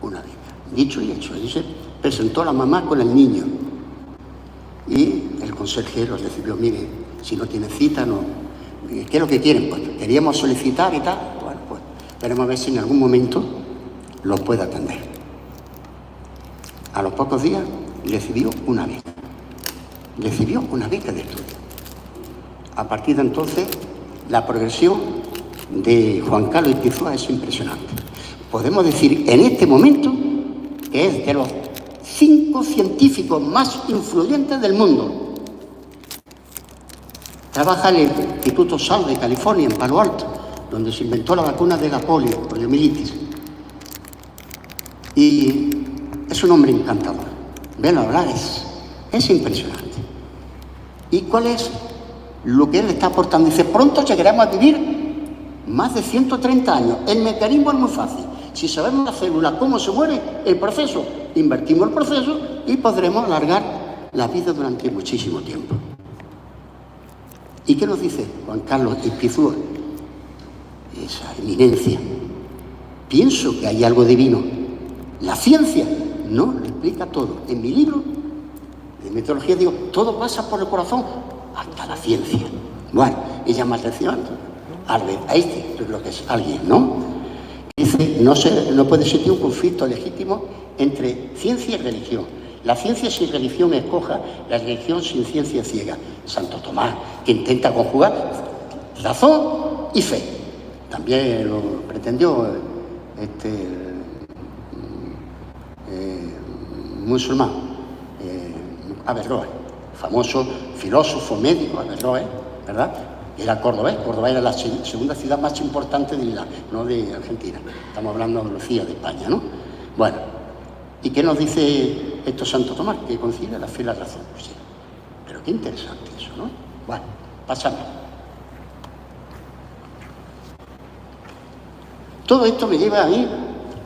una beca. Dicho y hecho, allí se presentó la mamá con el niño y el consejero recibió, mire, si no tiene cita, no. ¿Qué es lo que quieren? Pues queríamos solicitar y tal. Bueno, pues veremos a ver si en algún momento los puede atender. A los pocos días recibió una beca. Recibió una beca de estudio. A partir de entonces, la progresión de Juan Carlos Ispizúa es impresionante. Podemos decir en este momento que es de los 5 científicos más influyentes del mundo. Trabaja en el Instituto Salk de California, en Palo Alto, donde se inventó la vacuna de la poliomielitis. Y es un hombre encantador. Verlo hablar es impresionante. ¿Y cuál es lo que él está aportando? Dice, pronto llegaremos a vivir más de 130 años. El mecanismo es muy fácil. Si sabemos la célula, cómo se muere el proceso, invertimos el proceso y podremos alargar la vida durante muchísimo tiempo. ¿Y qué nos dice Juan Carlos Ispizúa? Esa eminencia. Pienso que hay algo divino. La ciencia no lo explica todo. En mi libro de metodología digo, todo pasa por el corazón, hasta la ciencia. Bueno, y llama la atención Albert Einstein, yo creo que es alguien, ¿no? Dice, no puede existir un conflicto legítimo entre ciencia y religión. La ciencia sin religión es coja, la religión sin ciencia es ciega. Santo Tomás, que intenta conjugar razón y fe. También lo pretendió musulmán, Averroes, famoso filósofo médico Averroes, ¿verdad? Era cordobés. Córdoba era la segunda ciudad más importante de Milán, no de Argentina. Estamos hablando de Andalucía, de España, ¿no? Bueno, ¿y qué nos dice esto Santo Tomás? Que concilia la fe y la razón. Pues sí, pero qué interesante eso, ¿no? Bueno, pasamos. Todo esto me lleva a mí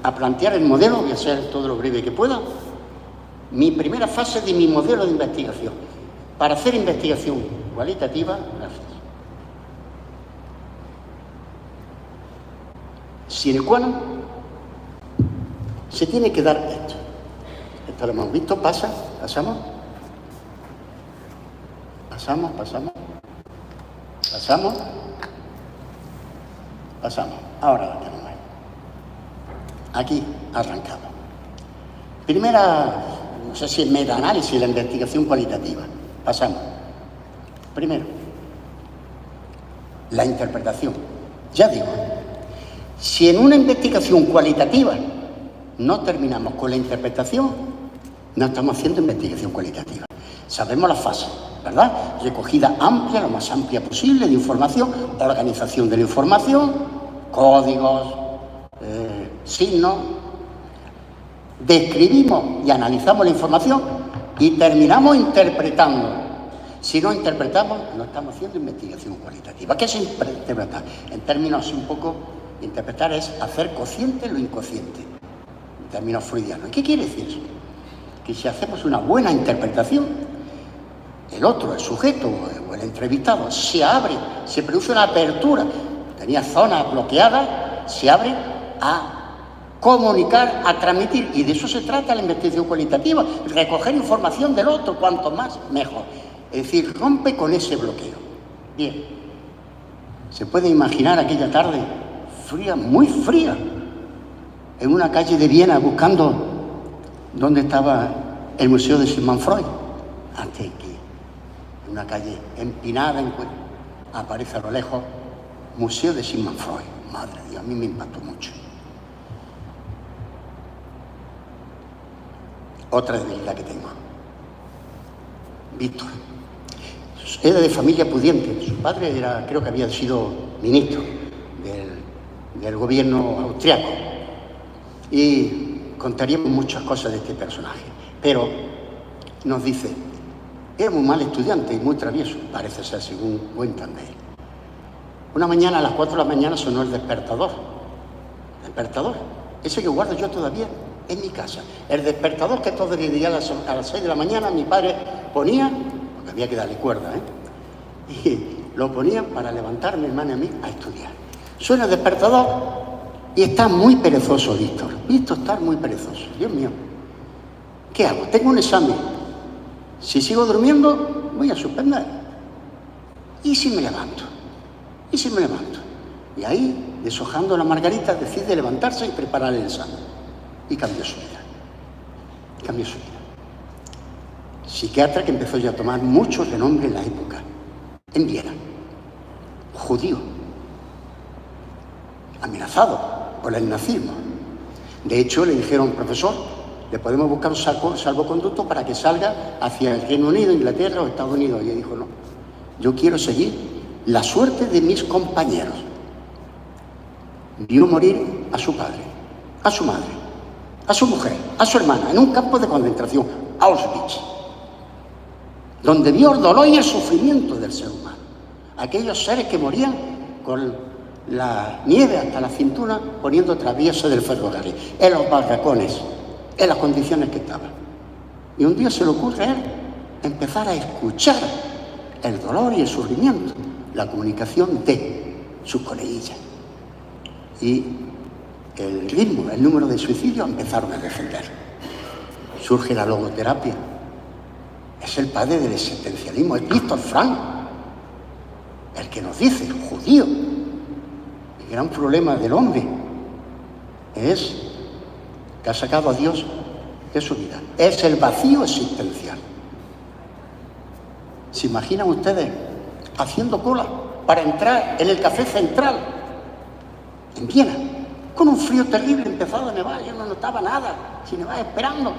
a plantear el modelo, voy a ser todo lo breve que pueda, mi primera fase de mi modelo de investigación. Para hacer investigación cualitativa, gracias. Sine qua non, se tiene que dar esto. Esto lo hemos visto, pasamos. Ahora la tenemos. Aquí arrancamos. Primera, no sé si es metaanálisis de la investigación cualitativa. Pasamos. Primero, la interpretación. Ya digo, si en una investigación cualitativa no terminamos con la interpretación, no estamos haciendo investigación cualitativa. Sabemos las fases, ¿verdad? Recogida amplia, lo más amplia posible de información, organización de la información, códigos, signos. Describimos y analizamos la información y terminamos interpretando. Si no interpretamos, no estamos haciendo investigación cualitativa. ¿Qué es interpretar? En términos un poco, interpretar es hacer consciente lo inconsciente, en términos freudianos. ¿Qué quiere decir eso? Que si hacemos una buena interpretación, el otro, el sujeto o el entrevistado, se abre, se produce una apertura, tenía zonas bloqueadas, se abre a comunicar, a transmitir, y de eso se trata la investigación cualitativa, recoger información del otro, cuanto más, mejor. Es decir, rompe con ese bloqueo. Bien, se puede imaginar aquella tarde fría, muy fría, en una calle de Viena buscando dónde estaba el Museo de Sigmund Freud, antes que en una calle empinada, aparece a lo lejos Museo de Sigmund Freud. Madre de Dios, a mí me impactó mucho. Otra debilidad que tengo. Víctor. Era de familia pudiente. Su padre era, creo que había sido ministro del gobierno austriaco. Y contaríamos muchas cosas de este personaje. Pero nos dice, era muy mal estudiante y muy travieso, parece ser, según cuentan de él. Una mañana, a las 4 de la mañana, sonó el despertador. Despertador. Ese que guardo yo todavía en mi casa. El despertador que todos los días a las 6 de la mañana mi padre ponía, porque había que darle cuerda, y lo ponía para levantar mi hermana y a mí a estudiar. Suena el despertador y está muy perezoso Víctor. Víctor está muy perezoso. Dios mío, ¿qué hago? Tengo un examen. Si sigo durmiendo, voy a suspender. ¿Y si me levanto? ¿Y si me levanto? Y ahí, deshojando la margarita, decide levantarse y preparar el examen. Y cambió su vida. Cambió su vida. Psiquiatra que empezó ya a tomar mucho renombre en la época. En Viena. Judío. Amenazado por el nazismo. De hecho, le dijeron, profesor, le podemos buscar un salvoconducto para que salga hacia el Reino Unido, Inglaterra o Estados Unidos. Y él dijo, no, yo quiero seguir la suerte de mis compañeros. Vio morir a su padre, a su madre, a su mujer, a su hermana, en un campo de concentración, Auschwitz, donde vio el dolor y el sufrimiento del ser humano. Aquellos seres que morían con la nieve hasta la cintura, poniendo travieso del ferrocarril, en los barracones, en las condiciones que estaban. Y un día se le ocurre a él empezar a escuchar el dolor y el sufrimiento, la comunicación de sus coleguillas. Y el ritmo, el número de suicidios empezaron a descender. Surge la logoterapia. Es el padre del existencialismo, es Víctor Frank, el que nos dice, judío, el gran problema del hombre es que ha sacado a Dios de su vida. Es el vacío existencial. ¿Se imaginan ustedes haciendo cola para entrar en el café central en Viena? Con un frío terrible, empezado a nevar, yo no notaba nada, si nevaba esperando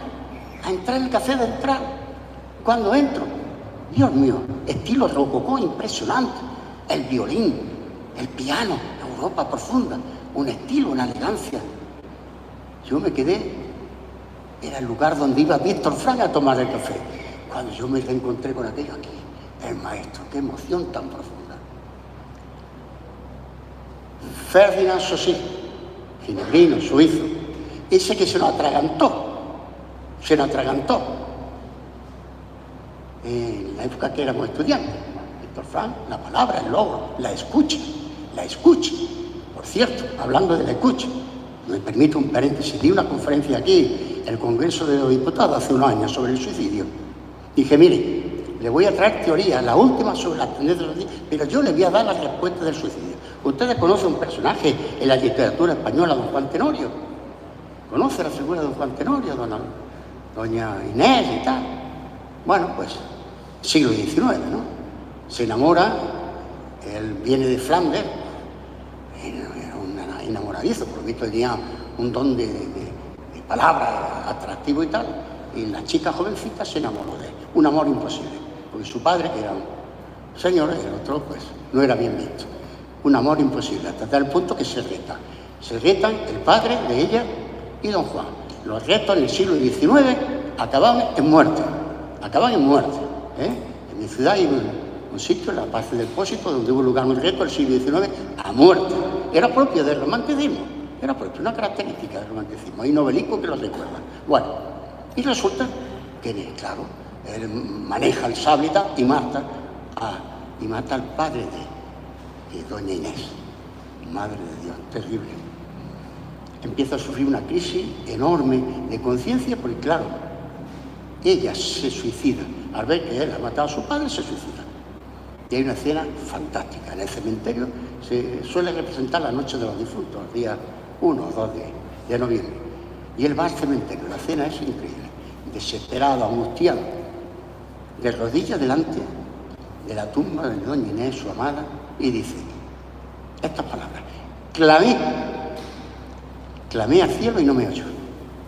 a entrar en el café de entrar. Cuando entro, Dios mío, estilo rococó impresionante, el violín, el piano, Europa profunda, un estilo, una elegancia. Yo me quedé, era el lugar donde iba Víctor Frank a tomar el café. Cuando yo me reencontré con aquello aquí, el maestro, qué emoción tan profunda. Ferdinand Saussure, ginebrino, suizo, ese que se nos atragantó, en la época que éramos estudiantes. Víctor Frank, la palabra, el logro, la escucha, la escucha. Por cierto, hablando de la escucha, me permite un paréntesis, di una conferencia aquí, en el Congreso de los Diputados, hace unos años, sobre el suicidio. Dije, mire, le voy a traer teoría, la última sobre la tendencia del suicidio, pero yo le voy a dar la respuesta del suicidio. Ustedes conocen un personaje en la literatura española, don Juan Tenorio. ¿Conoce la figura de don Juan Tenorio, doña Inés y tal? Bueno, pues, siglo XIX, ¿no? Se enamora, él viene de Flandes, era un enamoradizo, por lo visto tenía un don de palabra atractivo y tal, y la chica jovencita se enamoró de él, un amor imposible, porque su padre, que era un señor, y el otro, pues, no era bien visto, un amor imposible, hasta tal punto que se retan el padre de ella y don Juan. Los retos en el siglo XIX acababan en muerte, En mi ciudad hay un sitio, la Paz del Pósito, donde hubo lugar un reto el siglo XIX a muerte. Era propio del romanticismo, era propio, una característica del romanticismo. Hay novelicos que lo recuerdan. Bueno, y resulta que, claro, él maneja el sable y mata al padre de doña Inés. Madre de Dios, terrible. Empieza a sufrir una crisis enorme de conciencia porque, claro, ella se suicida. Al ver que él ha matado a su padre, se suicida. Y hay una escena fantástica. En el cementerio se suele representar la noche de los difuntos, el día 1 o 2 de noviembre. Y él va al cementerio. La escena es increíble. Desesperado, angustiado, de rodillas delante de la tumba de doña Inés, su amada, y dice estas palabras: clamé al cielo y no me oyó.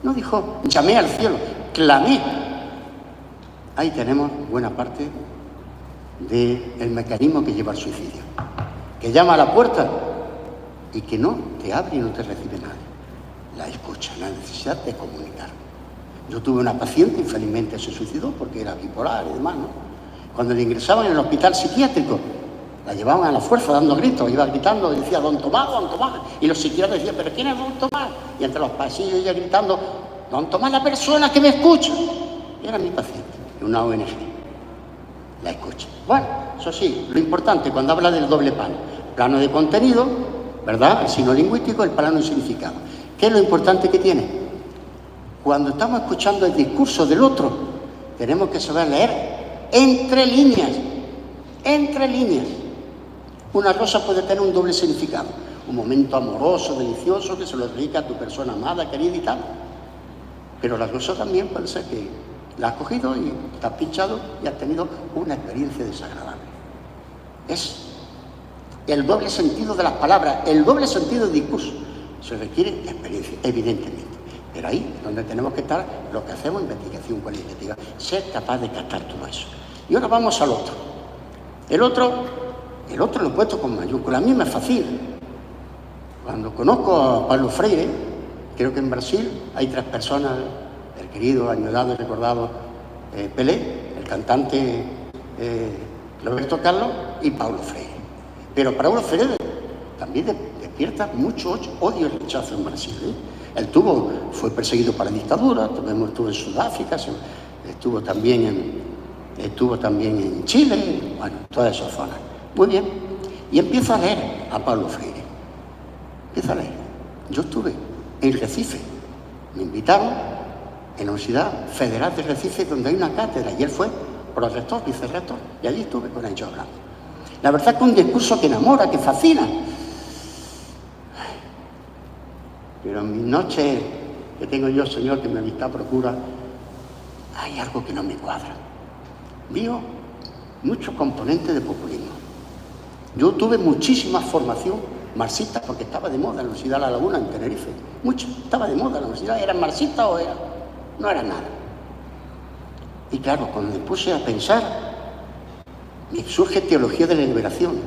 No dijo llamé al cielo, clamé. Ahí tenemos buena parte del mecanismo que lleva al suicidio, que llama a la puerta y que no te abre y no te recibe nadie. La escucha, la necesidad de comunicar. Yo tuve una paciente, infelizmente se suicidó porque era bipolar y demás, ¿no? Cuando le ingresaban en el hospital psiquiátrico, la llevaban a la fuerza dando gritos, iba gritando y decía don Tomás, y los psiquiatras decían, pero ¿quién es don Tomás? Y entre los pasillos ella gritando, don Tomás, la persona que me escucha. Era mi paciente, de una ONG. La escucha. Bueno, eso sí, lo importante cuando habla del doble plano de contenido, ¿verdad? El signo lingüístico, el plano de significado. ¿Qué es lo importante que tiene? Cuando estamos escuchando el discurso del otro, tenemos que saber leer entre líneas. Entre líneas. Una rosa puede tener un doble significado. Un momento amoroso, delicioso, que se lo dedica a tu persona amada, querida y tal. Pero la rosa también puede ser que la has cogido y te has pinchado y has tenido una experiencia desagradable. Es el doble sentido de las palabras, el doble sentido del discurso. Se requiere experiencia, evidentemente. Pero ahí es donde tenemos que estar, lo que hacemos, investigación cualitativa, ser capaz de captar todo eso. Y ahora vamos al otro. El otro lo he puesto con mayúscula. A mí me fascina. Cuando conozco a Paulo Freire, creo que en Brasil hay 3 personas, el querido, añorado y recordado Pelé, el cantante Roberto Carlos y Paulo Freire. Pero Paulo Freire también despierta mucho odio y rechazo en Brasil. Él fue perseguido por la dictadura, estuvo en Sudáfrica, estuvo también en Chile, bueno, todas esas zonas. Muy bien. Y empiezo a leer a Paulo Freire. Empiezo a leer. Yo estuve en Recife. Me invitaron en la Universidad Federal de Recife, donde hay una cátedra, y él fue prorector, vicerrector, y allí estuve con ellos hablando. La verdad es que un discurso que enamora, que fascina. Pero en mis noches que tengo yo, Señor, que me amistad procura, hay algo que no me cuadra. Vio muchos componentes de populismo. Yo tuve muchísima formación marxista porque estaba de moda en la Universidad de La Laguna, en Tenerife. Mucho, estaba de moda en la universidad. ¿Era marxista o no era nada? Y claro, cuando me puse a pensar, me surge teología de la liberación.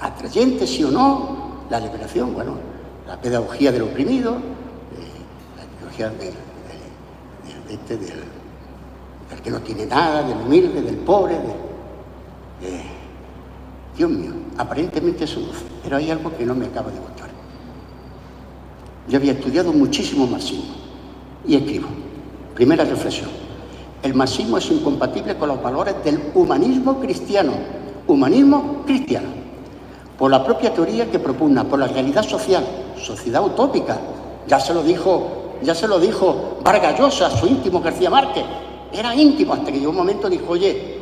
Atrayente, sí o no, la liberación, bueno, la pedagogía del oprimido, la pedagogía del que no tiene nada, del humilde, del pobre, Dios mío, aparentemente seduce, pero hay algo que no me acaba de gustar. Yo había estudiado muchísimo marxismo y escribo. Primera reflexión. El marxismo es incompatible con los valores del humanismo cristiano. Humanismo cristiano. Por la propia teoría que propugna, por la realidad social, sociedad utópica. Ya se lo dijo Vargas Llosa a su íntimo García Márquez. Era íntimo hasta que llegó un momento y dijo, oye,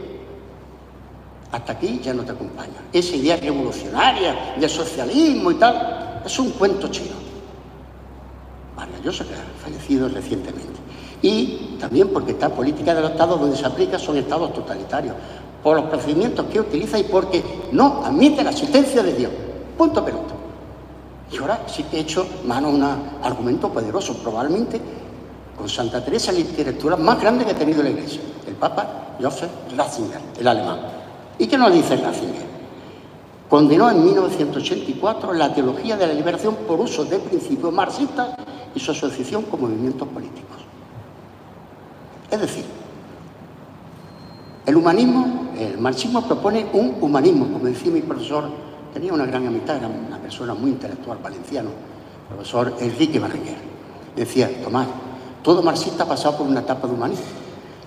hasta aquí ya no te acompaña. Esa idea revolucionaria de socialismo y tal, es un cuento chino. Vargas Llosa, que ha fallecido recientemente. Y también porque esta política de los estados donde se aplica son estados totalitarios, por los procedimientos que utiliza y porque no admite la existencia de Dios. Punto pelota. Y ahora sí que he hecho mano a un argumento poderoso, probablemente con Santa Teresa la intelectual más grande que ha tenido la Iglesia, el Papa Joseph Ratzinger, el alemán. ¿Y qué nos dice Ratzinger? Condenó en 1984 la teología de la liberación por uso de principios marxistas y su asociación con movimientos políticos. Es decir, el marxismo propone un humanismo, como decía mi profesor, tenía una gran amistad, era una persona muy intelectual valenciano, el profesor Enrique Barreguer. Decía, Tomás, todo marxista ha pasado por una etapa de humanismo.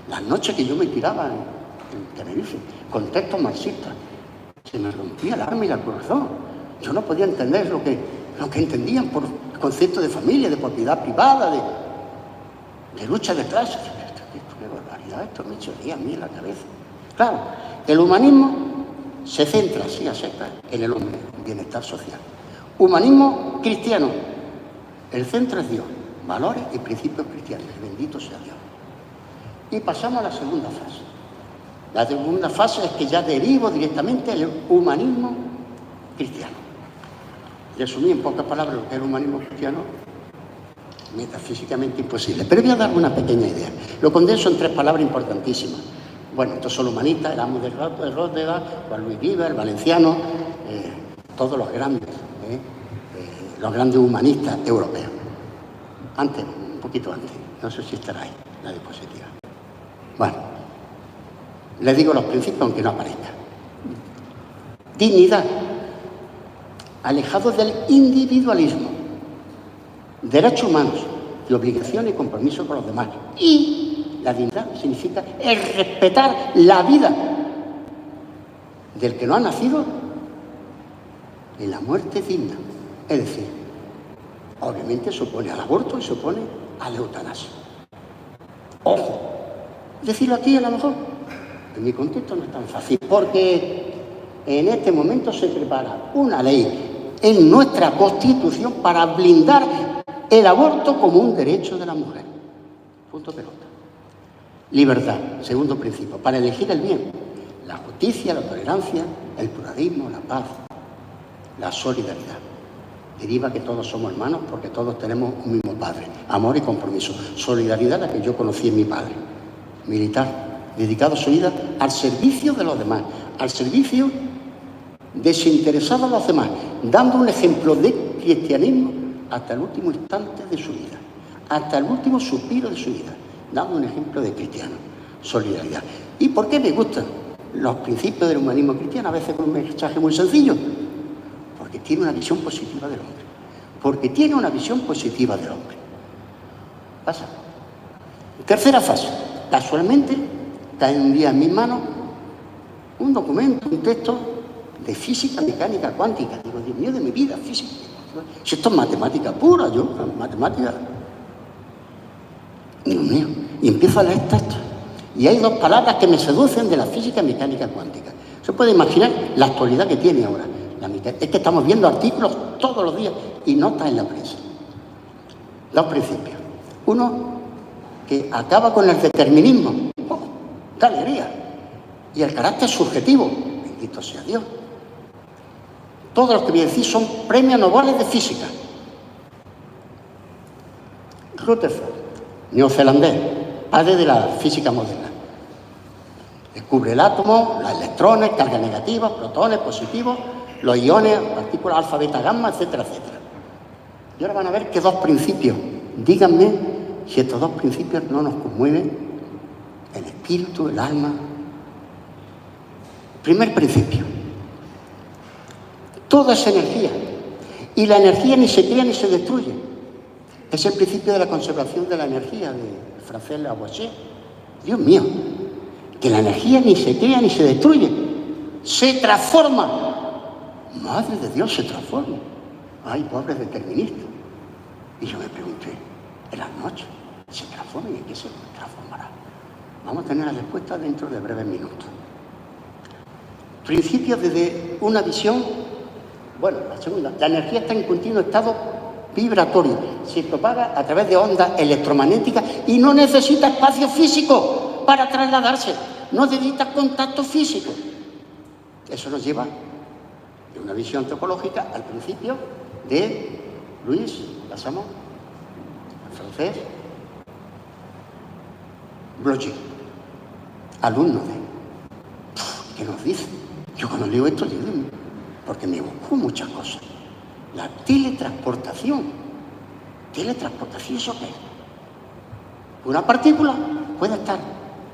Las noches que yo me tiraba en Tenerife, con textos marxistas, se me rompía el alma y el corazón. Yo no podía entender lo que entendían por concepto de familia, de propiedad privada, de lucha de clases. Qué barbaridad, esto me echaría a mí en la cabeza. Claro, el humanismo se centra, así a secas, en el hombre, en bienestar social. Humanismo cristiano, el centro es Dios, valores y principios cristianos, bendito sea Dios. Y pasamos a la segunda fase. La segunda fase es que ya derivo directamente el humanismo cristiano. Resumí en pocas palabras lo que es el humanismo cristiano, metafísicamente imposible. Pero voy a dar una pequeña idea. Lo condenso en 3 palabras importantísimas. Bueno, estos son humanistas, el amo de Rotterdam, Juan Luis Vives, el valenciano, todos los grandes humanistas europeos. Antes, un poquito antes, no sé si estará ahí, la diapositiva. Bueno, les digo los principios aunque no aparezca. Dignidad, alejado del individualismo, derechos humanos y obligación y compromiso con los demás. Y la dignidad significa el respetar la vida del que no ha nacido en la muerte digna. Es decir, obviamente se opone al aborto y se opone a la eutanasia. Ojo, decirlo aquí a lo mejor, en mi contexto no es tan fácil, porque en este momento se prepara una ley en nuestra Constitución para blindar el aborto como un derecho de la mujer. Punto pelota. Libertad, segundo principio, para elegir el bien. La justicia, la tolerancia, el pluralismo, la paz, la solidaridad. Deriva que todos somos hermanos porque todos tenemos un mismo padre. Amor y compromiso. Solidaridad, la que yo conocí en mi padre. Militar, dedicado su vida al servicio de los demás, al servicio desinteresado a los demás, dando un ejemplo de cristianismo hasta el último instante de su vida, hasta el último suspiro de su vida, dando un ejemplo de cristiano. Solidaridad. ¿Y por qué me gustan los principios del humanismo cristiano? A veces con un mensaje muy sencillo. Porque tiene una visión positiva del hombre. Porque tiene una visión positiva del hombre. Pasa. Tercera fase. Casualmente, cae un día en mis manos un documento, un texto de física mecánica cuántica. Digo, Dios mío, de mi vida, física. Si esto es matemática pura, matemática. Dios mío. Y empiezo a leer textos. Y hay 2 palabras que me seducen de la física mecánica cuántica. Se puede imaginar la actualidad que tiene ahora. Es que estamos viendo artículos todos los días y no está en la prensa. 2 principios. Uno, que acaba con el determinismo. ¡Oh, qué alegría! Y el carácter subjetivo. Bendito sea Dios. Todos los que voy a decir son premios Nobel de física. Rutherford, neozelandés, padre de la física moderna. Descubre el átomo, los electrones, cargas negativas, protones, positivos, los iones, partículas alfa, beta, gamma, etcétera, etcétera. Y ahora van a ver que 2 principios. Díganme si estos 2 principios no nos conmueven el espíritu, el alma. Primer principio. Todo es energía. Y la energía ni se crea ni se destruye. Es el principio de la conservación de la energía, de francés Lavoisier. Dios mío, que la energía ni se crea ni se destruye, se transforma. Madre de Dios, se transforma. Ay, pobres deterministas. Y yo me pregunté, en las noches, ¿se transforma y en qué se transformará? Vamos a tener la respuesta dentro de breves minutos. Principios desde una visión, bueno, la segunda, la energía está en continuo estado vibratorio, se propaga a través de ondas electromagnéticas y no necesita espacio físico para trasladarse, no necesita contacto físico. Eso nos lleva de una visión antropológica al principio de Luis Lassamont, el francés, Broglie, alumno de él. ¿Qué nos dice? Yo cuando leo esto digo, porque me busco muchas cosas. La teletransportación. ¿Teletransportación eso qué es? Una partícula puede estar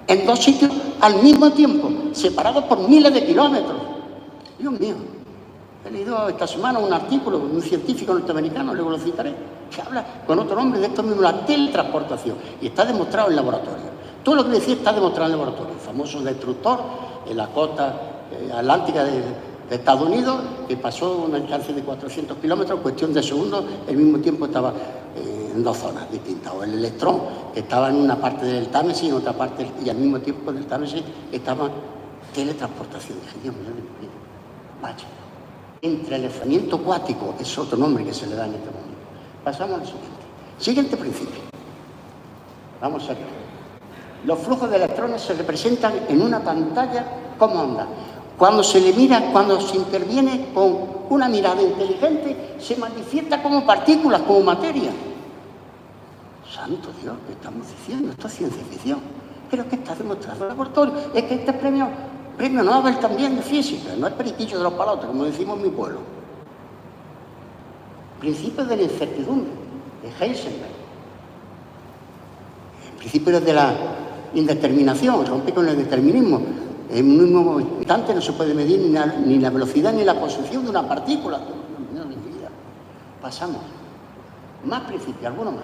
en dos sitios al mismo tiempo, separados por miles de kilómetros. Dios mío, he leído esta semana un artículo de un científico norteamericano, luego lo citaré, que habla con otro nombre de esto mismo, la teletransportación, y está demostrado en laboratorio. Todo lo que decía está demostrado en laboratorio. El famoso destructor en la costa atlántica de Estados Unidos, que pasó un alcance de 400 kilómetros, cuestión de segundos, al mismo tiempo estaba en dos zonas distintas. O el electrón, que estaba en una parte del Támesis y en otra parte, y al mismo tiempo del Támesis estaba teletransportación. Dije, Dios mío, vaya. Entrelazamiento cuático es otro nombre que se le da en este momento. Pasamos al siguiente. Siguiente principio. Vamos a ver. Los flujos de electrones se representan en una pantalla como ondas. Cuando se le mira, cuando se interviene con una mirada inteligente, se manifiesta como partículas, como materia. Santo Dios, ¿qué estamos diciendo? Esto es ciencia ficción. Pero que está demostrado en el laboratorio. Es que este premio Nobel también de física, no es periquillo de los palotes, como decimos en mi pueblo. Principios de la incertidumbre, de Heisenberg. Principios de la indeterminación, rompe con el determinismo. En un mismo instante no se puede medir ni la velocidad ni la posición de una partícula. Pasamos. Más principios, alguno más.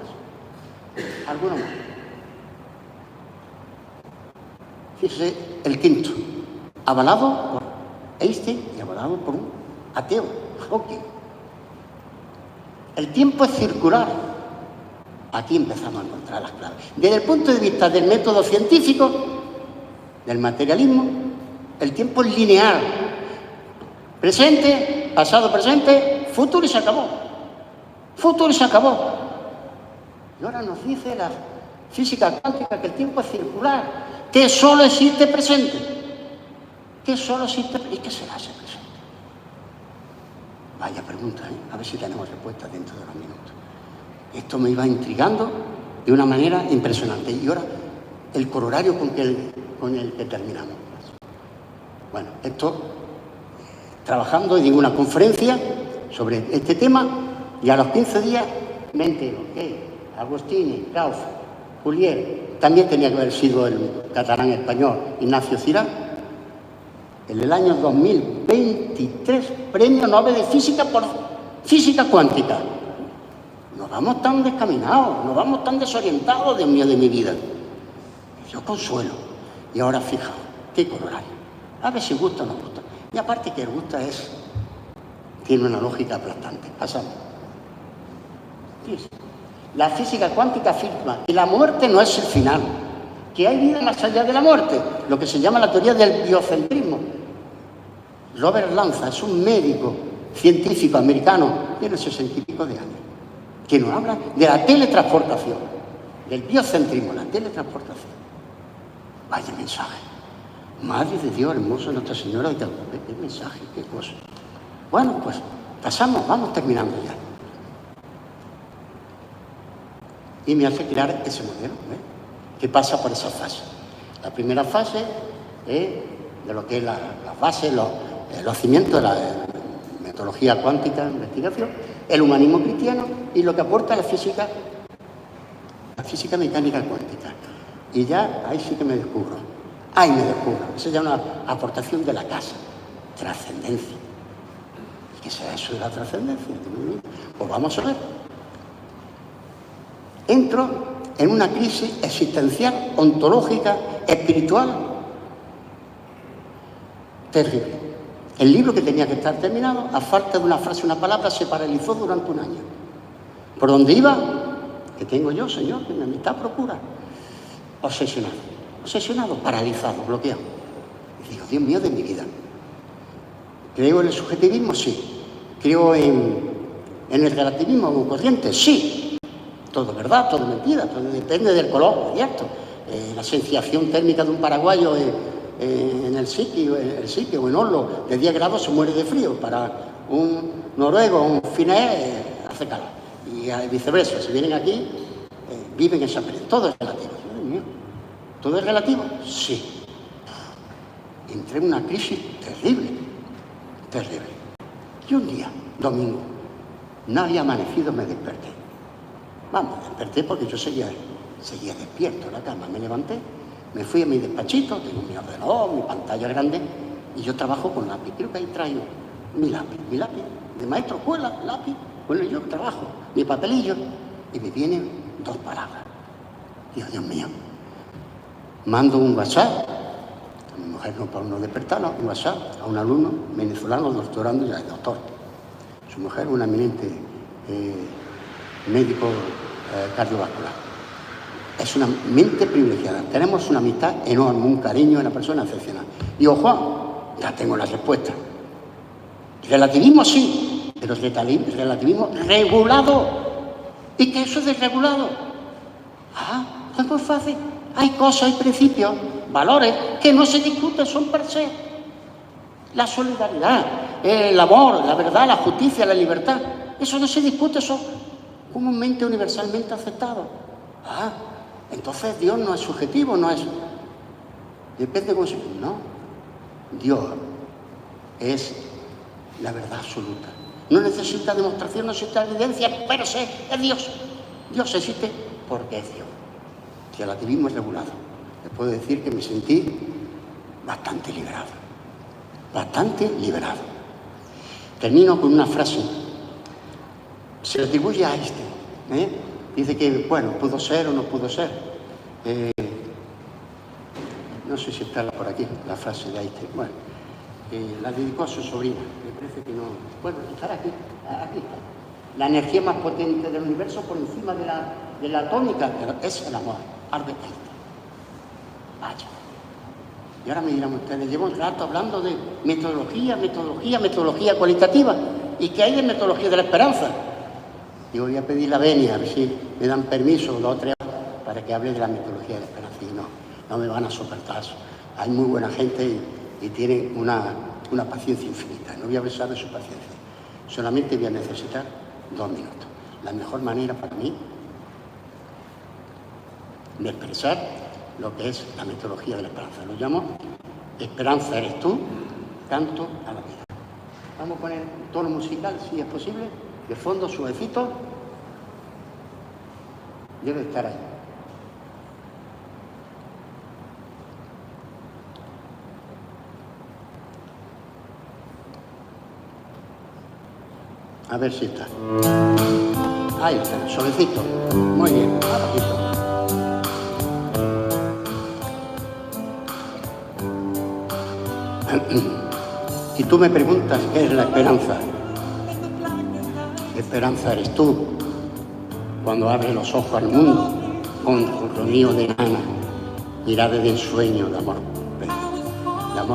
Fíjese, el quinto. Avalado por Einstein y avalado por un ateo, Hawking. El tiempo es circular. Aquí empezamos a encontrar las claves. Desde el punto de vista del método científico, del materialismo, el tiempo es lineal. Presente, pasado, presente, futuro y se acabó. Futuro y se acabó. Y ahora nos dice la física cuántica que el tiempo es circular, que solo existe presente. Que solo existe... ¿Y qué será ese presente? Vaya pregunta, ¿eh? A ver si tenemos respuesta dentro de unos minutos. Esto me iba intrigando de una manera impresionante. Y ahora, el corolario con el que terminamos. Bueno, esto, trabajando en una conferencia sobre este tema, y a los 15 días me entero que Agostini, Krauss, Julier, también tenía que haber sido el catalán español Ignacio Cirac, en el año 2023, premio Nobel de Física por física cuántica. Nos vamos tan descaminados, nos vamos tan desorientados, Dios mío, de mi vida. Yo consuelo. Y ahora fijaos, qué corolario. A ver si gusta o no gusta. Y aparte que el gusta tiene una lógica aplastante. Pasamos. Fíjense. La física cuántica afirma que la muerte no es el final, que hay vida más allá de la muerte, lo que se llama la teoría del biocentrismo. Robert Lanza es un médico científico americano, tiene 60 y pico de años, que nos habla de la teletransportación, del biocentrismo, la teletransportación. Vaya mensaje. Madre de Dios, hermoso Nuestra Señora de Guadalupe, qué mensaje, qué cosa. Bueno, pues pasamos, vamos terminando ya. Y me hace crear ese modelo, que pasa por esa fase. La primera fase es de lo que es la base, los cimientos de la metodología cuántica de investigación, el humanismo cristiano y lo que aporta la física mecánica cuántica. Y ya ahí sí que me descubro. Ahí me descubro. Esa es ya una aportación de la casa. Trascendencia. ¿Qué será eso de la trascendencia? Pues vamos a ver. Entro en una crisis existencial, ontológica, espiritual, terrible. El libro, que tenía que estar terminado, a falta de una frase, una palabra, se paralizó durante un año. Por donde iba, que tengo yo, Señor, que mi amistad procura, obsesionado, paralizado, bloqueado. Y digo, Dios mío de mi vida. ¿Creo en el subjetivismo? Sí. ¿Creo en el relativismo corriente? Sí. Todo verdad, todo mentira, todo depende del color, ¿cierto? La sensación térmica de un paraguayo en el sitio o en Oslo de 10 grados se muere de frío. Para un noruego o un finés hace calor. Y viceversa, si vienen aquí, viven esa experiencia. Todo es relativo. Dios mío. ¿Todo es relativo? Sí. Entré en una crisis terrible. Y un día, domingo, no había amanecido, me desperté. Vamos, desperté porque yo seguía despierto en la cama. Me levanté, me fui a mi despachito, tengo mi ordenador, mi pantalla grande, y yo trabajo con lápiz. Creo que ahí traigo mi lápiz de maestro escuela, lápiz. Bueno, yo trabajo, mi papelillo, y me vienen 2 palabras. Dios mío. Mando un WhatsApp, a mi mujer no para uno despertarlo, un WhatsApp a un alumno venezolano doctorando, ya es doctor. Su mujer, una eminente médico cardiovascular. Es una mente privilegiada. Tenemos una amistad enorme, un cariño en la persona excepcional. Digo, Juan, ya tengo la respuesta. Relativismo sí, pero relativismo regulado. ¿Y qué es eso de regulado? Es muy fácil. Hay cosas, hay principios, valores que no se discuten, son per se. La solidaridad, el amor, la verdad, la justicia, la libertad. Eso no se discute, eso comúnmente, universalmente aceptado. Entonces Dios no es subjetivo, no es... Depende de cómo se... No. Dios es la verdad absoluta. No necesita demostración, no necesita evidencia, pero es Dios. Dios existe porque es Dios. El relativismo es regulado. Les puedo decir que me sentí bastante liberado. Termino con una frase. Se le atribuye a Einstein. Dice que, bueno, pudo ser o no pudo ser. No sé si está por aquí, la frase de Einstein. Bueno, la dedicó a su sobrina. Me parece que no... Bueno, estará aquí. Aquí está. La energía más potente del universo por encima de la atómica es el amor. Albert Einstein. Vaya. Y ahora me dirán ustedes, llevo un rato hablando de metodología cualitativa. ¿Y qué hay de metodología de la esperanza? Yo voy a pedir la venia, a ver si me dan permiso 2 o 3 horas para que hable de la metodología de la esperanza. Y no me van a soportar eso. Hay muy buena gente y tienen una paciencia infinita. No voy a abusar de su paciencia. Solamente voy a necesitar 2 minutos. La mejor manera para mí de expresar lo que es la metodología de la esperanza. Lo llamo Esperanza eres tú, canto a la vida. Vamos a poner un tono musical, si es posible, de fondo suavecito. Debe estar ahí. A ver si está. Ahí está, suavecito. Muy bien, abajito. Si tú me preguntas qué es la esperanza, esperanza eres tú, cuando abres los ojos al mundo con ronroneo de nana, mirada de ensueño de amor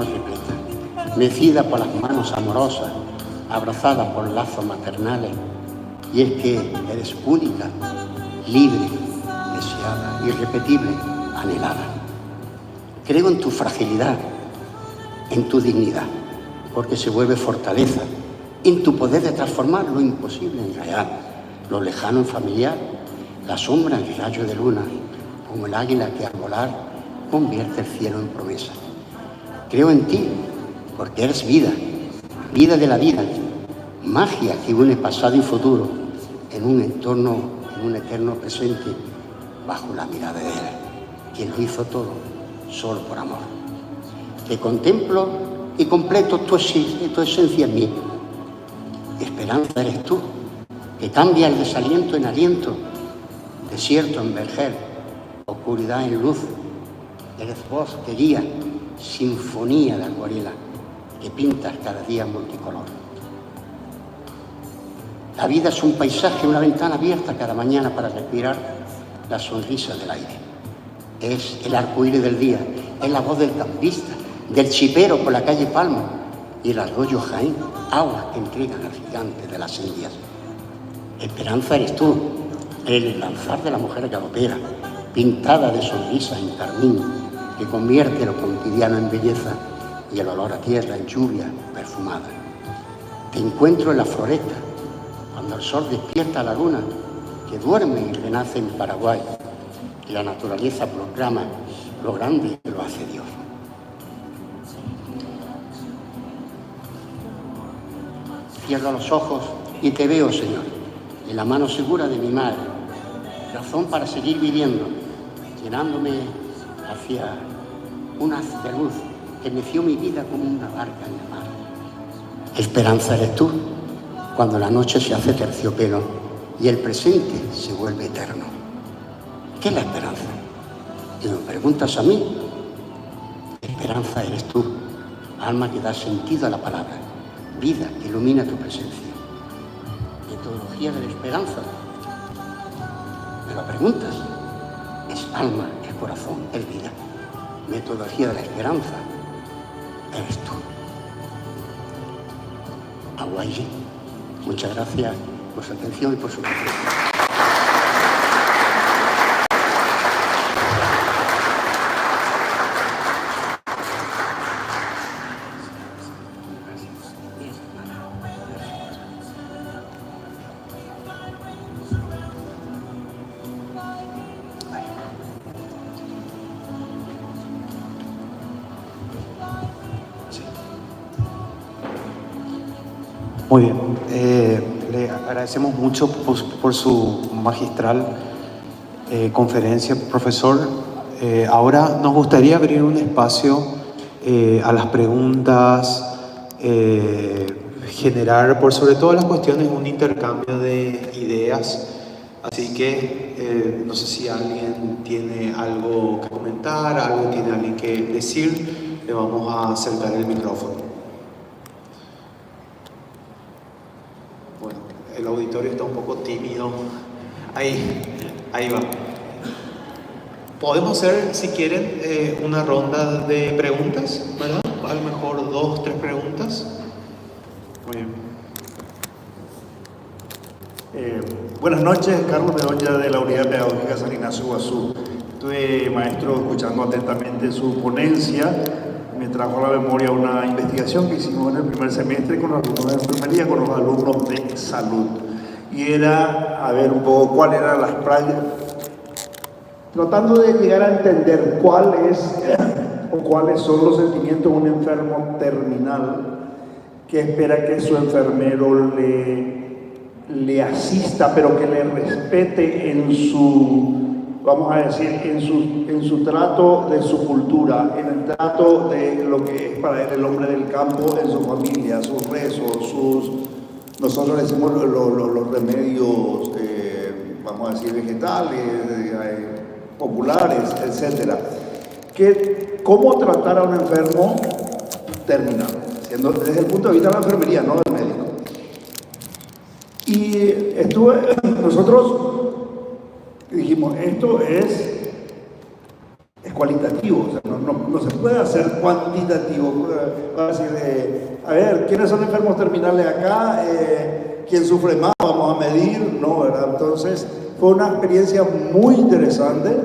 repleta, mecida por las manos amorosas, abrazada por lazos maternales, y es que eres única, libre, deseada, irrepetible, anhelada. Creo en tu fragilidad, en tu dignidad, porque se vuelve fortaleza, en tu poder de transformar lo imposible en real, lo lejano en familiar, la sombra en rayo de luna, como el águila que al volar convierte el cielo en promesa. Creo en ti, porque eres vida, vida de la vida, magia que une pasado y futuro en un entorno, en un eterno presente, bajo la mirada de Él, quien lo hizo todo, solo por amor. Te contemplo y completo tu esencia en mí. Esperanza eres tú, que cambia el desaliento en aliento, desierto en vergel, oscuridad en luz. Eres voz que guía, sinfonía de acuarela, que pintas cada día multicolor. La vida es un paisaje, una ventana abierta cada mañana para respirar la sonrisa del aire. Es el arcoíris del día, es la voz del campista, del chipero por la calle Palma y el arroyo Jaén, aguas que entregan al gigante de las Indias. Esperanza eres tú, el lanzar de la mujer galopera, pintada de sonrisa en carmín, que convierte lo cotidiano en belleza y el olor a tierra en lluvia perfumada. Te encuentro en la floresta, cuando el sol despierta a la luna, que duerme y renace en Paraguay, y la naturaleza proclama lo grande que lo hace Dios. Cierro los ojos y te veo, Señor, en la mano segura de mi madre, razón para seguir viviendo, llenándome hacia un haz de luz que meció mi vida como una barca en la mar. Esperanza eres tú, cuando la noche se hace terciopelo y el presente se vuelve eterno. ¿Qué es la esperanza? Y me preguntas a mí. Esperanza eres tú, alma que da sentido a la palabra, vida que ilumina tu presencia. Metodología de la esperanza. ¿Me lo preguntas? Es alma, es corazón, es vida. Metodología de la esperanza eres tú. Aguayi, muchas gracias por su atención y por su presencia. Muy bien, le agradecemos mucho por su magistral conferencia, profesor. Ahora nos gustaría abrir un espacio a las preguntas, generar por sobre todas las cuestiones un intercambio de ideas. Así que no sé si alguien tiene algo que comentar, algo tiene alguien que decir, le vamos a acercar el micrófono. El auditorio está un poco tímido. Ahí va. Podemos hacer, si quieren, una ronda de preguntas, ¿verdad? A lo mejor 2, 3 preguntas. Muy bien. Buenas noches, Carlos Bedoya de la Unidad Pedagógica San Ignacio Iguazú. Estuve, maestro, escuchando atentamente su ponencia. Me trajo a la memoria una investigación que hicimos en el primer semestre con los alumnos de enfermería, con los alumnos de salud. Y era, a ver un poco cuáles eran las prácticas, tratando de llegar a entender cuáles son los sentimientos de un enfermo terminal que espera que su enfermero le asista, pero que le respete en su, vamos a decir, en su trato de su cultura, en el trato de lo que es para él el hombre del campo, en su familia, sus rezos, nosotros decimos los remedios, vamos a decir, vegetales, populares, etcétera. ¿Cómo tratar a un enfermo terminal? Siendo desde el punto de vista de la enfermería, no del médico. Y nosotros dijimos, esto es cualitativo, o sea, no se puede hacer cuantitativo. Va a decir, a ver, ¿quiénes son enfermos terminales acá? ¿Quién sufre más? Vamos a medir, ¿no? ¿Verdad? Entonces, fue una experiencia muy interesante,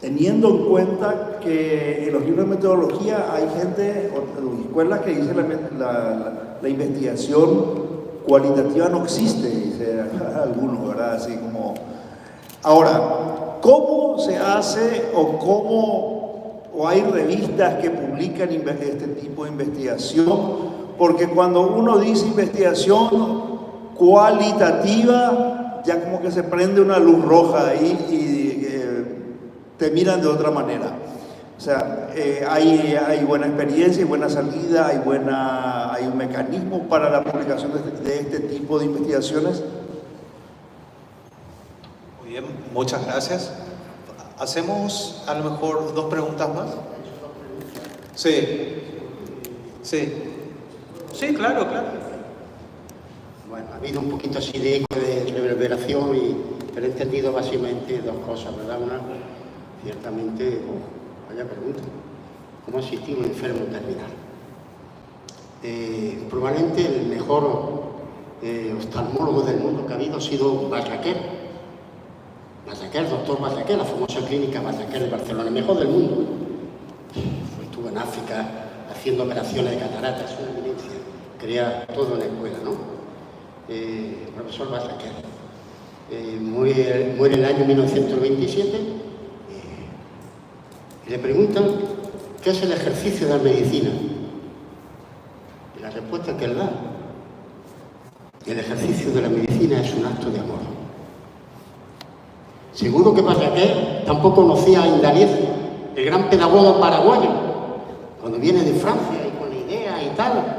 teniendo en cuenta que en los libros de metodología hay gente, o escuelas que dicen la investigación cualitativa no existe, dice algunos, ¿verdad? Así como... Ahora, ¿cómo se hace o hay revistas que publican este tipo de investigación? Porque cuando uno dice investigación cualitativa, ya como que se prende una luz roja ahí y te miran de otra manera. O sea, hay buena experiencia y buena salida, hay un mecanismo para la publicación de este tipo de investigaciones. Muy bien, muchas gracias. ¿Hacemos a lo mejor 2 preguntas más? Sí. Sí. Sí, claro. Bueno, ha habido un poquito así de eco, de reverberación, pero he entendido básicamente 2 cosas, ¿verdad? Una, ciertamente, vaya pregunta, ¿cómo asistir a un enfermo terminal? Probablemente el mejor oftalmólogo del mundo que ha habido ha sido Basaquer, doctor Basaquer, la famosa clínica Basaquer de Barcelona, el mejor del mundo. Estuvo en África haciendo operaciones de cataratas, una eminencia, creía todo en la escuela, ¿no? El profesor Basaquer muere en el año 1927 y le preguntan ¿qué es el ejercicio de la medicina? Y la respuesta que él da: el ejercicio de la medicina es un acto de amor. Seguro que Basaquer tampoco conocía a Indaliez, el gran pedagogo paraguayo, cuando viene de Francia y con la idea y tal.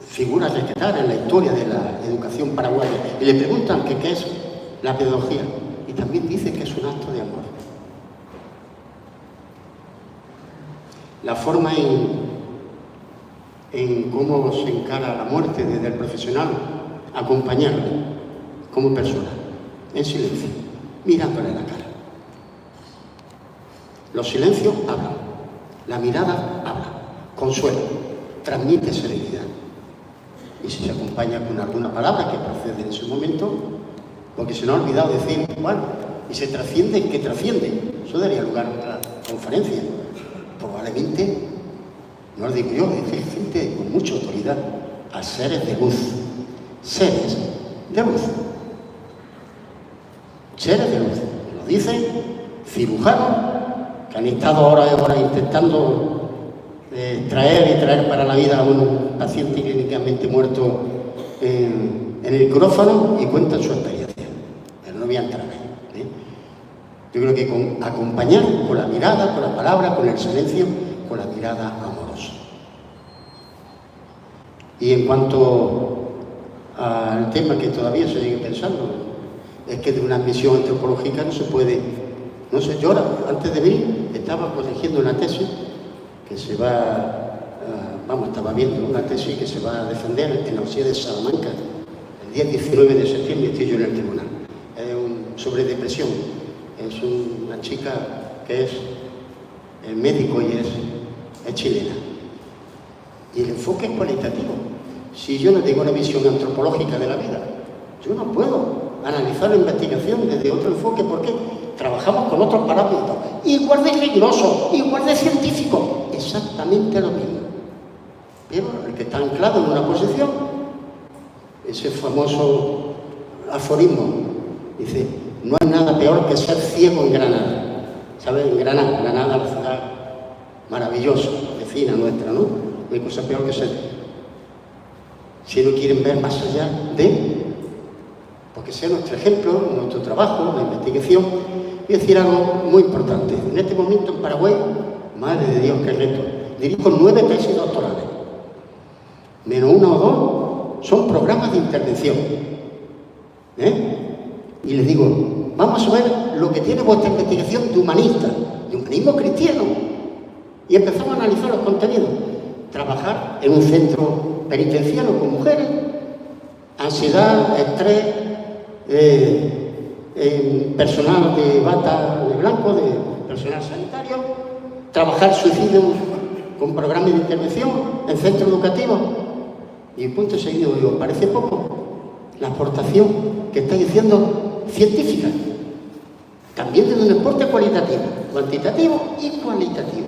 Figuras respetadas en la historia de la educación paraguaya, y le preguntan que qué es la pedagogía, y también dice que es un acto de amor. La forma en cómo se encara la muerte desde el profesional, acompañarle como persona, en silencio, mirándole a la cara. Los silencios hablan, la mirada habla, consuela, transmite serenidad. Y si se acompaña con alguna palabra que procede en ese momento, porque se nos ha olvidado decir, bueno, y se trasciende, ¿qué trasciende? Eso daría lugar a otra conferencia. Probablemente, no lo digo yo, es gente con mucha autoridad, a seres de luz. Seres de luz. Seres de luz. Lo dicen cirujanos que han estado horas y horas intentando traer para la vida a un paciente clínicamente muerto en el quirófano y cuentan su experiencia. Pero no voy a entrar ahí. Yo creo que con acompañar con la mirada, con la palabra, con el silencio, con la mirada amorosa. Y en cuanto al tema que todavía se sigue pensando, es que de una misión antropológica no se puede, no sé, yo ahora, antes de venir, estaba corrigiendo una tesis que se va, estaba viendo una tesis que se va a defender en la Universidad de Salamanca el día 19 de septiembre, estoy yo en el tribunal, sobre depresión. Es una chica que es médico y es chilena. Y el enfoque es cualitativo. Si yo no tengo una visión antropológica de la vida, yo no puedo analizar la investigación desde otro enfoque, porque trabajamos con otros parámetros, igual de riguroso, igual de científico, exactamente lo mismo. Pero el que está anclado en una posición, ese famoso aforismo, dice, no hay nada peor que ser ciego en Granada. ¿Sabes? En Granada, la ciudad maravillosa, vecina nuestra, ¿no? No hay cosa peor que ser. Si no quieren ver más allá de, porque sea nuestro ejemplo, nuestro trabajo, la investigación. Voy a decir algo muy importante. En este momento en Paraguay, madre de Dios, qué reto, dirijo 9 tesis doctorales. Menos 1 o 2 son programas de intervención. Y les digo, vamos a ver lo que tiene vuestra investigación de humanista, de humanismo cristiano. Y empezamos a analizar los contenidos. Trabajar en un centro penitenciario con mujeres, ansiedad, estrés, personal de bata de blanco, de personal sanitario, trabajar suicidio con programas de intervención en centros educativos. Y punto seguido, digo, parece poco la aportación que estáis diciendo científica, también desde un enfoque cualitativo, cuantitativo y cualitativo.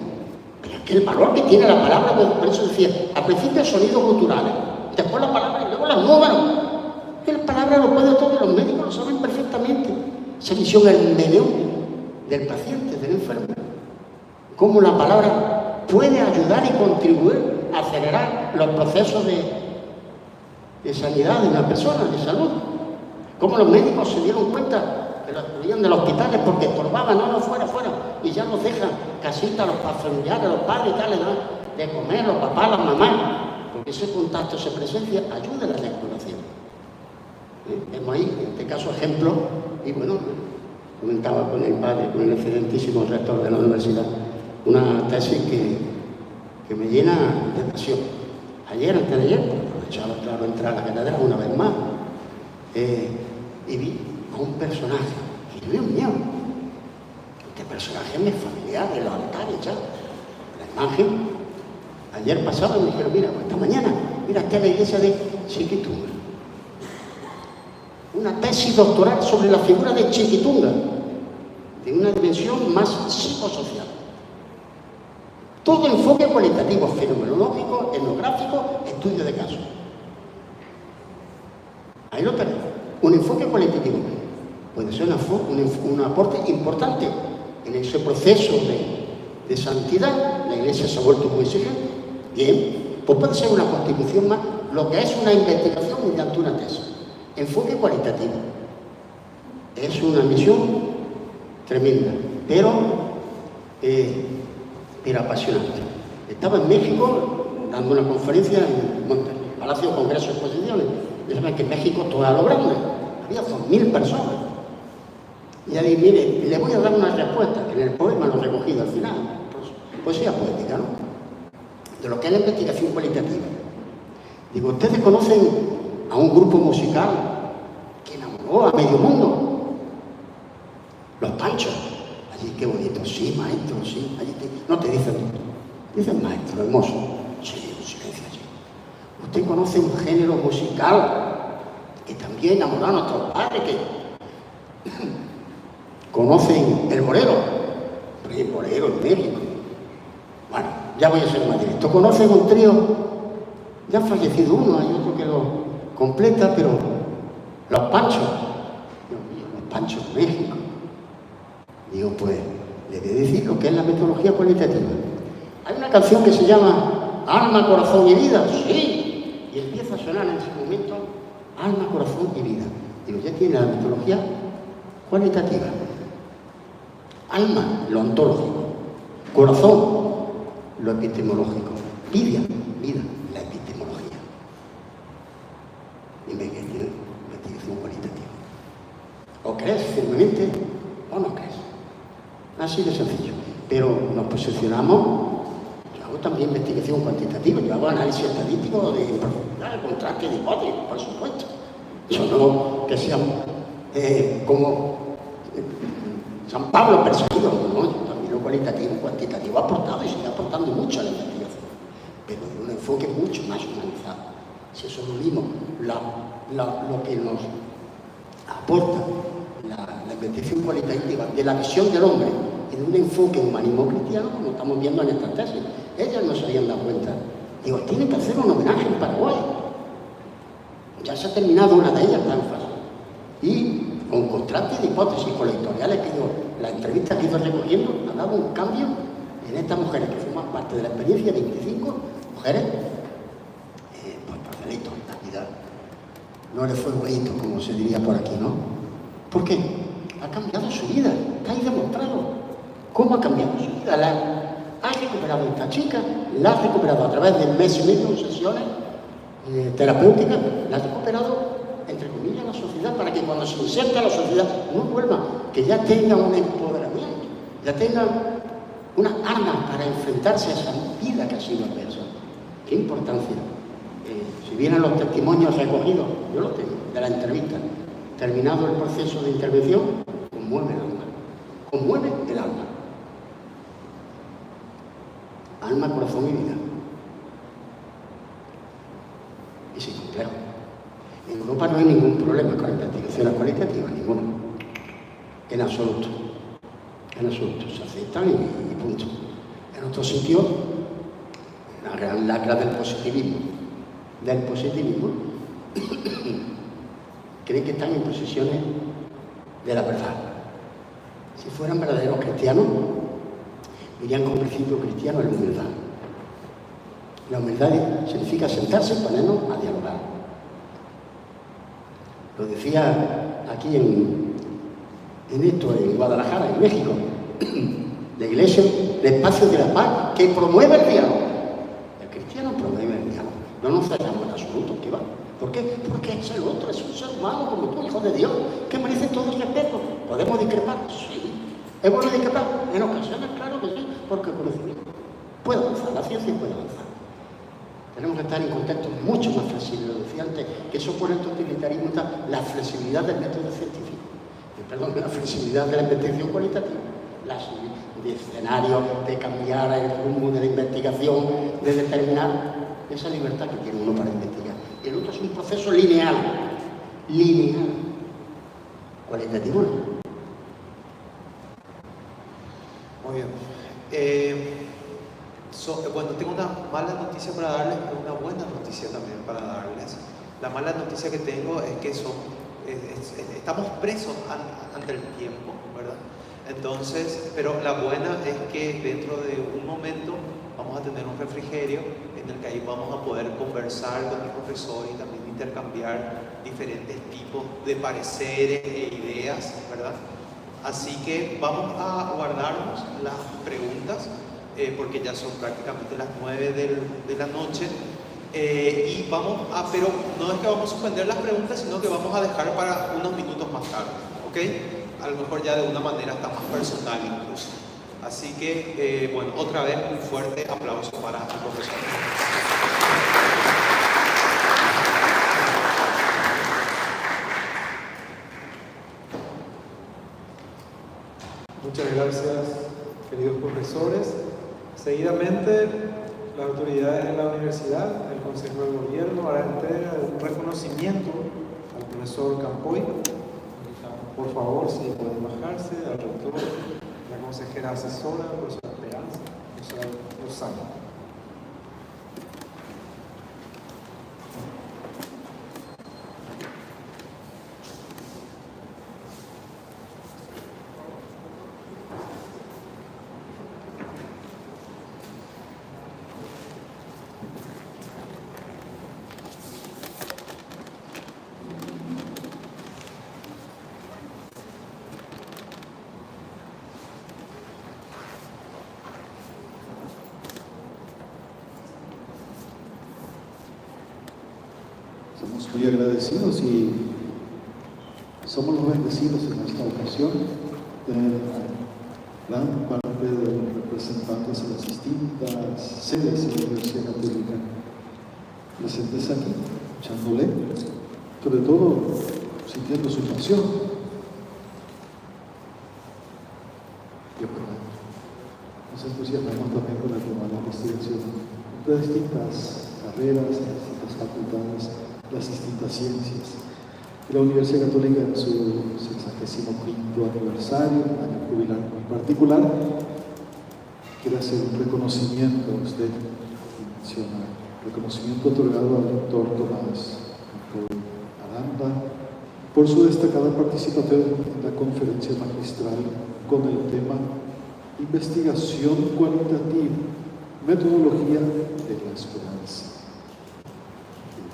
Pero es que el valor que tiene la palabra, por eso decía, al principio sonidos guturales, después la palabra y luego los números. Que la palabra lo puede todo, los médicos lo saben perfectamente. Esa visión hermenéutica del paciente, del enfermo. Cómo la palabra puede ayudar y contribuir a acelerar los procesos de sanidad de una persona, de salud. Cómo los médicos se dieron cuenta que los excluían de los hospitales porque estorbaban, no, fuera, y ya los dejan casitas a los familiares, a los padres y tal, de comer, los papás, las mamás, porque ese contacto, esa presencia ayuda a la recuperación. Vemos ahí, en este caso, ejemplos, y bueno, comentaba con el padre, con el excelentísimo rector de la universidad, una tesis que me llena de pasión. Ayer, antes de ayer, aprovechaba, claro, entrar a la catedral una vez más, y vi a un personaje, que Dios mío, este personaje me es familiar de los altares ya, la imagen. Ayer pasado me dijeron, mira, esta mañana, mira, esta es la iglesia de Chiquitunga. Una tesis doctoral sobre la figura de Chiquitunga, de una dimensión más psicosocial. Todo enfoque cualitativo, fenomenológico, etnográfico, estudio de casos. Ahí lo tenemos. Un enfoque cualitativo puede ser un aporte importante en ese proceso de santidad. La Iglesia se ha vuelto muy exigente. Bien, pues puede ser una contribución más, lo que es una investigación mediante una tesis. Enfoque cualitativo. Es una misión tremenda, pero apasionante. Estaba en México dando una conferencia en Monterrey, Palacio de Congreso y Exposiciones. Ya saben que en México todo era lo grande, había 2.000 personas. Y ahí, mire, le voy a dar una respuesta, que en el poema lo he recogido al final, poesía poética, ¿no? De lo que es la investigación cualitativa. Digo, ¿ustedes conocen a un grupo musical que enamoró a medio mundo? Los Panchos. Allí, qué bonito, sí, maestro, sí. Allí no te dicen, dicen maestro, hermoso. Sí, un silencio allí. ¿Usted conoce un género musical que también enamoró a nuestros padres? Que conocen el bolero. El bolero en México. Bueno, ya voy a ser más directo. ¿Conocen un trío? Ya ha fallecido uno, hay otro que lo completa, pero los Panchos. Dios mío, los Panchos de México. Digo, pues, le voy a decir lo que es la metodología cualitativa. Hay una canción que se llama Alma, Corazón y Vida. Sí, y empieza a sonar en ese momento Alma, Corazón y Vida. Digo, ya tiene la metodología cualitativa. Alma, lo ontológico. Corazón, lo epistemológico. Vida, la epistemología. Investigación cualitativa. O crees firmemente o no crees. Así de sencillo. Pero nos posicionamos. Yo hago también investigación cuantitativa. Yo hago análisis estadístico de profundidad, de contraste, de hipótesis, por supuesto. Yo no que sean como San Pablo perseguido, no, yo también lo cualitativo, cuantitativo ha aportado y sigue aportando mucho a la investigación, pero de un enfoque mucho más humanizado. Si eso lo mismo, lo que nos aporta la investigación cualitativa de la visión del hombre y de un enfoque humanismo cristiano, como estamos viendo en esta tesis, ellas no se habían dado cuenta. Digo, tienen que hacer un homenaje en Paraguay. Ya se ha terminado una de ellas, está en fase. Y con contraste de hipótesis, con las editoriales que la entrevista que he ido recogiendo, ha dado un cambio en estas mujeres que forman parte de la experiencia, 25 mujeres, pues por delito, la vida no le fue bonito, como se diría por aquí, ¿no? ¿Por qué? Ha cambiado su vida, está ahí demostrado. ¿Cómo ha cambiado su vida? Ha recuperado esta chica, la ha recuperado a través de mes y medio, sesiones terapéuticas, la ha recuperado, entre comillas, la sociedad, para que cuando se inserta a la sociedad no vuelva, que ya tenga un empoderamiento, ya tenga una arma para enfrentarse a esa vida que ha sido adversa. ¿Qué importancia? Si vienen los testimonios recogidos, yo los tengo, de la entrevista, terminado el proceso de intervención, conmueve el alma. Conmueve el alma. Alma, corazón y vida. Y sin complejo. En Europa no hay ningún problema con la investigación cualitativa, ninguno. En absoluto. En absoluto. Se aceptan y punto. En otros sitios, la gran lacra del positivismo. Creen que están en posiciones de la verdad. Si fueran verdaderos cristianos, dirían como principio cristiano es la humildad. La humildad significa sentarse y ponernos a dialogar. Lo decía aquí en Guadalajara, en México, la iglesia, el espacio de la paz que promueve el diálogo. El cristiano promueve el diálogo. No nos cerramos en absoluto, ¿qué va? ¿Por qué? Porque es el otro, es un ser humano como tú, hijo de Dios, que merece todo el respeto. ¿Podemos discrepar? Sí. ¿Es bueno discrepar? En ocasiones, claro que sí, porque el conocimiento puede avanzar, la ciencia puede avanzar. Tenemos que estar en contextos mucho más flexibles. Lo decía antes, que eso por el totalitarismo está la flexibilidad del método científico, la flexibilidad de la investigación cualitativa, de escenario, de cambiar el rumbo de la investigación, de determinar esa libertad que tiene uno para investigar. El otro es un proceso lineal, cualitativo no. Muy bien. Bueno, tengo una mala noticia para darles, pero una buena noticia también para darles. La mala noticia que tengo es que estamos presos ante el tiempo, ¿verdad? Entonces, pero la buena es que dentro de un momento vamos a tener un refrigerio en el que ahí vamos a poder conversar con el profesor y también intercambiar diferentes tipos de pareceres e ideas, ¿verdad? Así que vamos a guardarnos las preguntas porque ya son prácticamente las 9 de la noche y pero no es que vamos a suspender las preguntas, sino que vamos a dejar para unos minutos más tarde, ¿ok? A lo mejor ya de una manera hasta más personal incluso. Así que, bueno, otra vez un fuerte aplauso para el profesor. Muchas gracias, queridos profesores. Seguidamente, las autoridades de la universidad, el Consejo de Gobierno, hará entrega de un reconocimiento al profesor Campoy. Por favor, si pueden bajarse, al rector, la consejera asesora, la profesora Esperanza, la profesora Rosana. Estamos muy agradecidos y somos los bendecidos en esta ocasión de gran parte de los representantes de las distintas sedes de la Universidad Católica presentes aquí, escuchándole, sobre todo sintiendo su pasión. Y nos entusiasmamos también con el tema de la investigación de distintas carreras, de distintas facultades, las distintas ciencias. La Universidad Católica en su 65º aniversario, año jubilar en particular, quiere hacer un reconocimiento, usted menciona, reconocimiento otorgado al doctor Tomás Aranda por su destacada participación en la conferencia magistral con el tema Investigación cualitativa, metodología de la esperanza.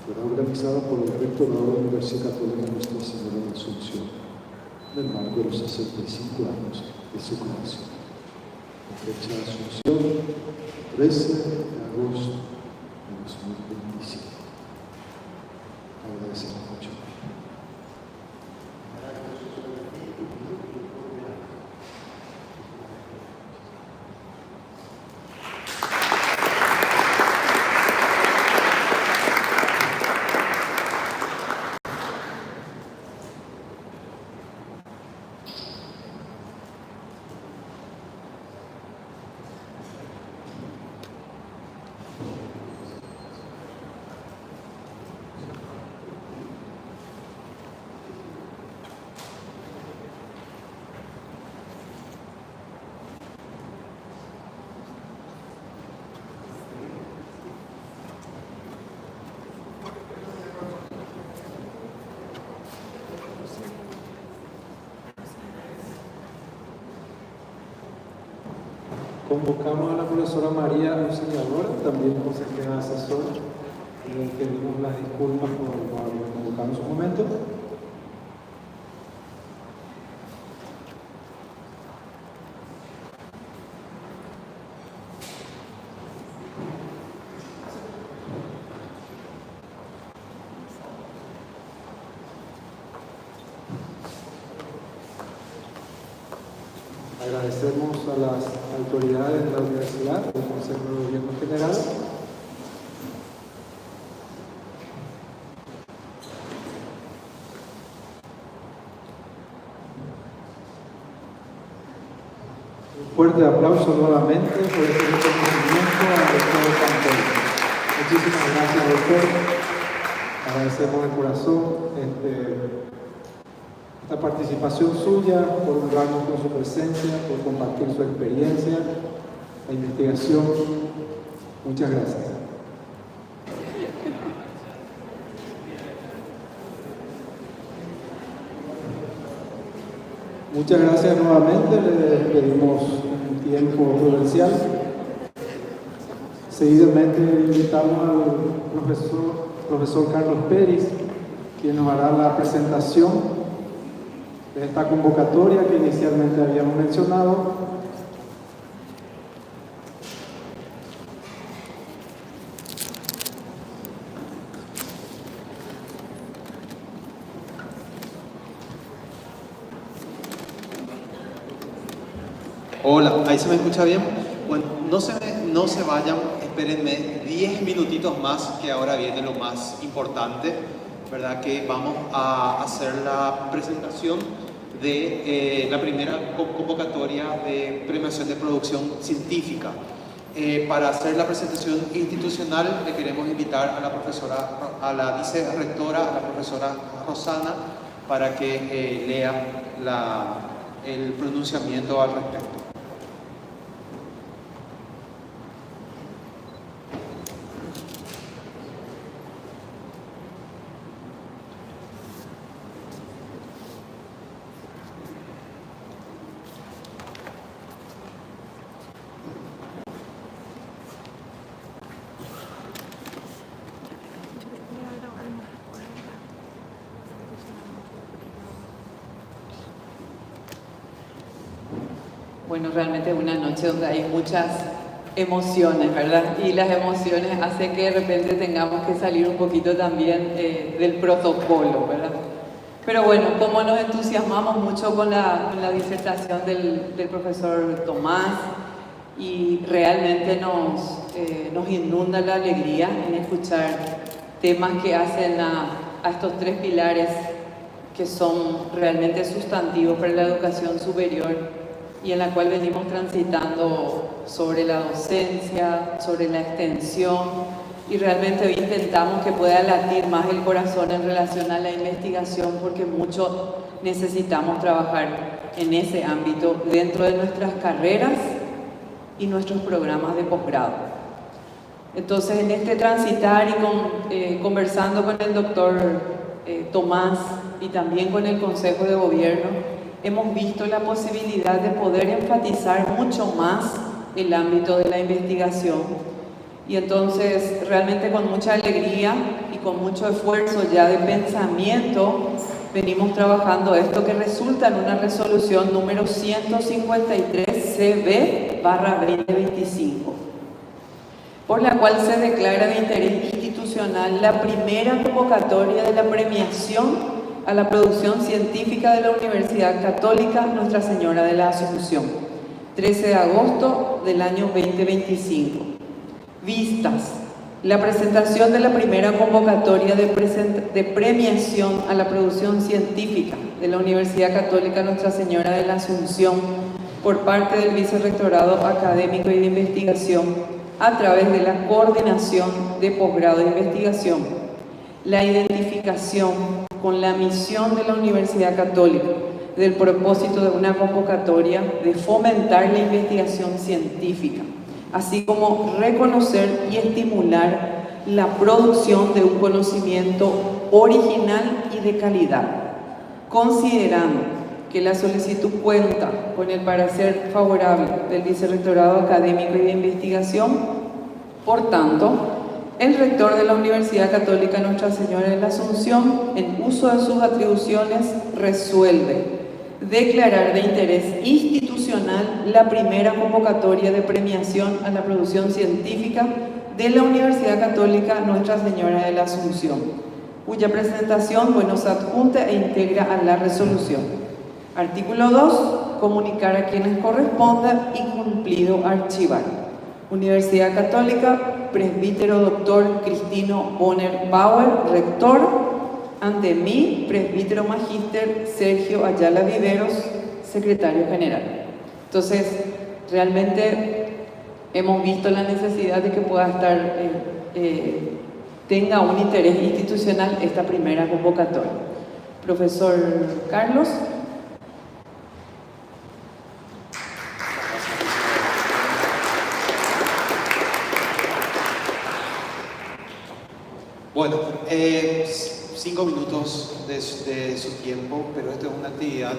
Fue organizada por el Rectorado de la Universidad Católica Nuestra Señora de Asunción, en el marco de los 65 años de su creación. La fecha de Asunción, 13 de agosto de 2025. Agradecemos mucho. Convocamos a la profesora María Auxiliadora, también consejera asesora, y le pedimos las disculpas por no haber convocado en su momento. Agradecemos a las autoridades de la universidad, al Consejo de Gobierno General, un fuerte aplauso nuevamente por este reconocimiento al rector Campbell. Muchísimas gracias, doctor. Agradecemos de corazón esta participación suya, por honrarnos con su presencia, por compartir su experiencia, la investigación. Muchas gracias. Muchas gracias nuevamente, le pedimos un tiempo prudencial. Seguidamente invitamos al profesor Carlos Pérez, quien nos hará la presentación de esta convocatoria que inicialmente habíamos mencionado. Hola, ¿ahí se me escucha bien? Bueno, no se vayan, espérenme 10 minutitos más, que ahora viene lo más importante, ¿verdad? Que vamos a hacer la presentación de la primera convocatoria de premiación de producción científica. Para hacer la presentación institucional le queremos invitar a la profesora, a la vicerrectora, a la profesora Rosana, para que lea el pronunciamiento al respecto. Bueno, realmente es una noche donde hay muchas emociones, ¿verdad? Y las emociones hacen que de repente tengamos que salir un poquito también del protocolo, ¿verdad? Pero bueno, como nos entusiasmamos mucho con la disertación del profesor Tomás, y realmente nos inunda la alegría en escuchar temas que hacen a estos tres pilares que son realmente sustantivos para la educación superior, y en la cual venimos transitando sobre la docencia, sobre la extensión, y realmente hoy intentamos que pueda latir más el corazón en relación a la investigación, porque mucho necesitamos trabajar en ese ámbito dentro de nuestras carreras y nuestros programas de posgrado. Entonces, en este transitar y conversando con el doctor Tomás y también con el Consejo de Gobierno, hemos visto la posibilidad de poder enfatizar mucho más el ámbito de la investigación. Y entonces, realmente con mucha alegría y con mucho esfuerzo ya de pensamiento, venimos trabajando esto que resulta en una resolución número 153 CB/2025, por la cual se declara de interés institucional la primera convocatoria de la premiación a la producción científica de la Universidad Católica Nuestra Señora de la Asunción, 13 de agosto del año 2025. Vistas la presentación de la primera convocatoria de premiación a la producción científica de la Universidad Católica Nuestra Señora de la Asunción por parte del Vicerrectorado Académico y de Investigación a través de la Coordinación de Posgrado de Investigación, la identificación con la misión de la Universidad Católica del propósito de una convocatoria de fomentar la investigación científica, así como reconocer y estimular la producción de un conocimiento original y de calidad, considerando que la solicitud cuenta con el parecer favorable del Vicerrectorado Académico y de Investigación. Por tanto, el rector de la Universidad Católica Nuestra Señora de la Asunción, en uso de sus atribuciones, resuelve declarar de interés institucional la primera convocatoria de premiación a la producción científica de la Universidad Católica Nuestra Señora de la Asunción, cuya presentación se adjunta e integra a la resolución. Artículo 2. comunicar a quienes corresponda y cumplido archivar. Universidad Católica, presbítero doctor Cristino Bonner Bauer, rector. Ante mí, presbítero magíster Sergio Ayala Viveros, secretario general. Entonces, realmente hemos visto la necesidad de que pueda estar, tenga un interés institucional esta primera convocatoria. Profesor Carlos. Bueno, 5 minutos de su tiempo, pero esta es una actividad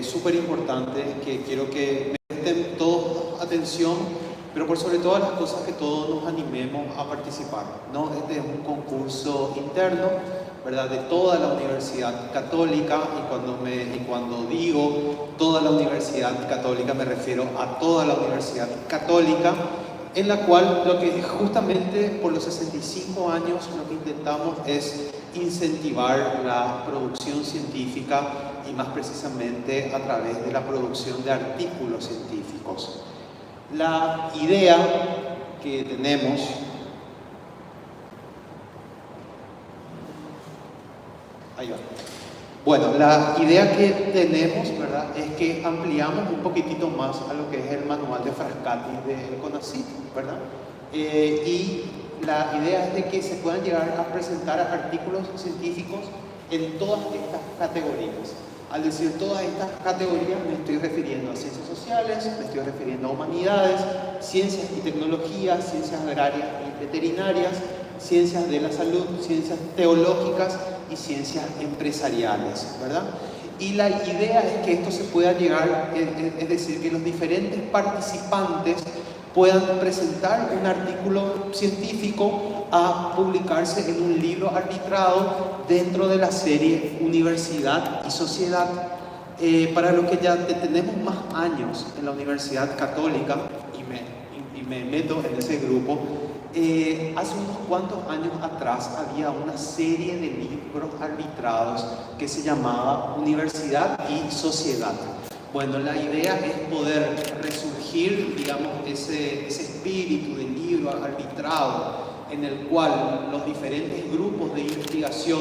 súper importante que quiero que me presten todos atención, pero por sobre todas las cosas que todos nos animemos a participar, ¿no? Este es un concurso interno, ¿verdad?, de toda la Universidad Católica, y cuando digo toda la Universidad Católica me refiero a toda la Universidad Católica, en la cual lo que justamente por los 65 años lo que intentamos es incentivar la producción científica y más precisamente a través de la producción de artículos científicos. La idea que tenemos ahí va. Bueno, la idea que tenemos, ¿verdad?, es que ampliamos un poquitito más a lo que es el manual de Frascati del CONACYT, ¿verdad? Y la idea es de que se puedan llegar a presentar artículos científicos en todas estas categorías. Al decir todas estas categorías me estoy refiriendo a ciencias sociales, me estoy refiriendo a humanidades, ciencias y tecnologías, ciencias agrarias y veterinarias, ciencias de la salud, ciencias teológicas y ciencias empresariales, ¿verdad? Y la idea es que esto se pueda llegar, es decir, que los diferentes participantes puedan presentar un artículo científico a publicarse en un libro arbitrado dentro de la serie Universidad y Sociedad. Para los que ya tenemos más años en la Universidad Católica, y me meto en ese grupo, hace unos cuantos años atrás había una serie de libros arbitrados que se llamaba Universidad y Sociedad. Bueno, la idea es poder resurgir, digamos, ese espíritu del libro arbitrado en el cual los diferentes grupos de investigación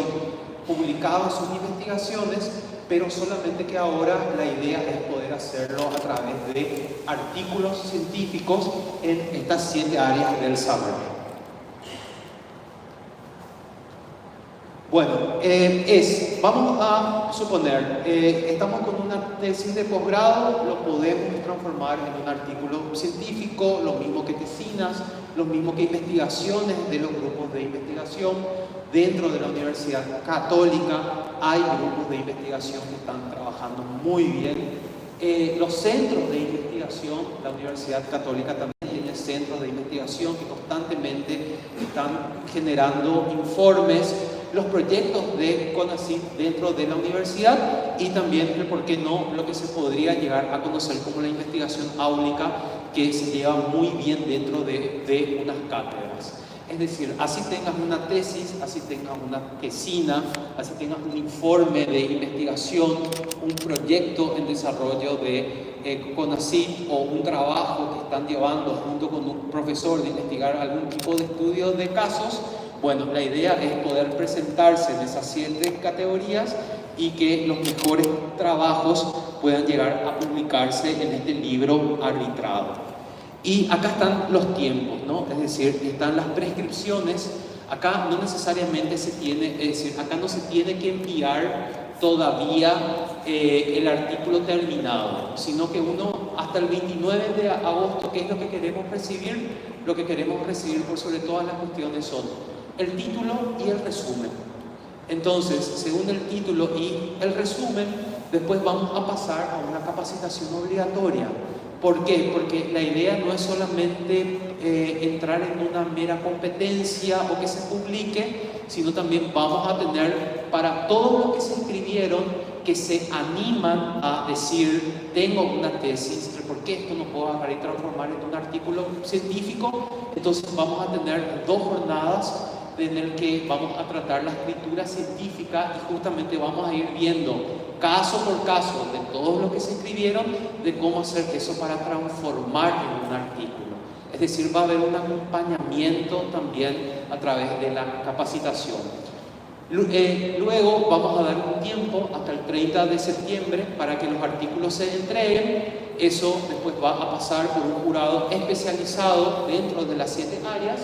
publicaban sus investigaciones, pero solamente que ahora la idea es poder hacerlo a través de artículos científicos en estas 7 áreas del saber. Bueno, vamos a suponer, estamos con una tesis de posgrado, lo podemos transformar en un artículo científico, lo mismo que tesinas, lo mismo que investigaciones de los grupos de investigación. Dentro de la Universidad Católica hay grupos de investigación que están trabajando muy bien. Los centros de investigación, la Universidad Católica también tiene centros de investigación que constantemente están generando informes, los proyectos de CONACYT dentro de la universidad y también, ¿por qué no?, lo que se podría llegar a conocer como la investigación áulica, que se lleva muy bien dentro de unas cátedras. Es decir, así tengas una tesis, así tengas una tesina, así tengas un informe de investigación, un proyecto en desarrollo de CONACYT o un trabajo que están llevando junto con un profesor de investigar algún tipo de estudio de casos. Bueno, la idea es poder presentarse en esas 7 categorías y que los mejores trabajos puedan llegar a publicarse en este libro arbitrado. Y acá están los tiempos, ¿no? Es decir, están las prescripciones. Acá no necesariamente acá no se tiene que enviar todavía el artículo terminado, sino que uno hasta el 29 de agosto, ¿qué es lo que queremos recibir? Lo que queremos recibir por sobre todas las cuestiones son el título y el resumen. Entonces, según el título y el resumen, después vamos a pasar a una capacitación obligatoria. ¿Por qué? Porque la idea no es solamente entrar en una mera competencia o que se publique, sino también vamos a tener para todos los que se inscribieron, que se animan a decir, tengo una tesis, ¿por qué esto no puedo agarrar y transformar en un artículo científico? Entonces vamos a tener 2 jornadas en el que vamos a tratar la escritura científica y justamente vamos a ir viendo caso por caso de todos los que se escribieron, de cómo hacer eso para transformar en un artículo. Es decir, va a haber un acompañamiento también a través de la capacitación. Luego vamos a dar un tiempo hasta el 30 de septiembre para que los artículos se entreguen. Eso después va a pasar por un jurado especializado dentro de las 7 áreas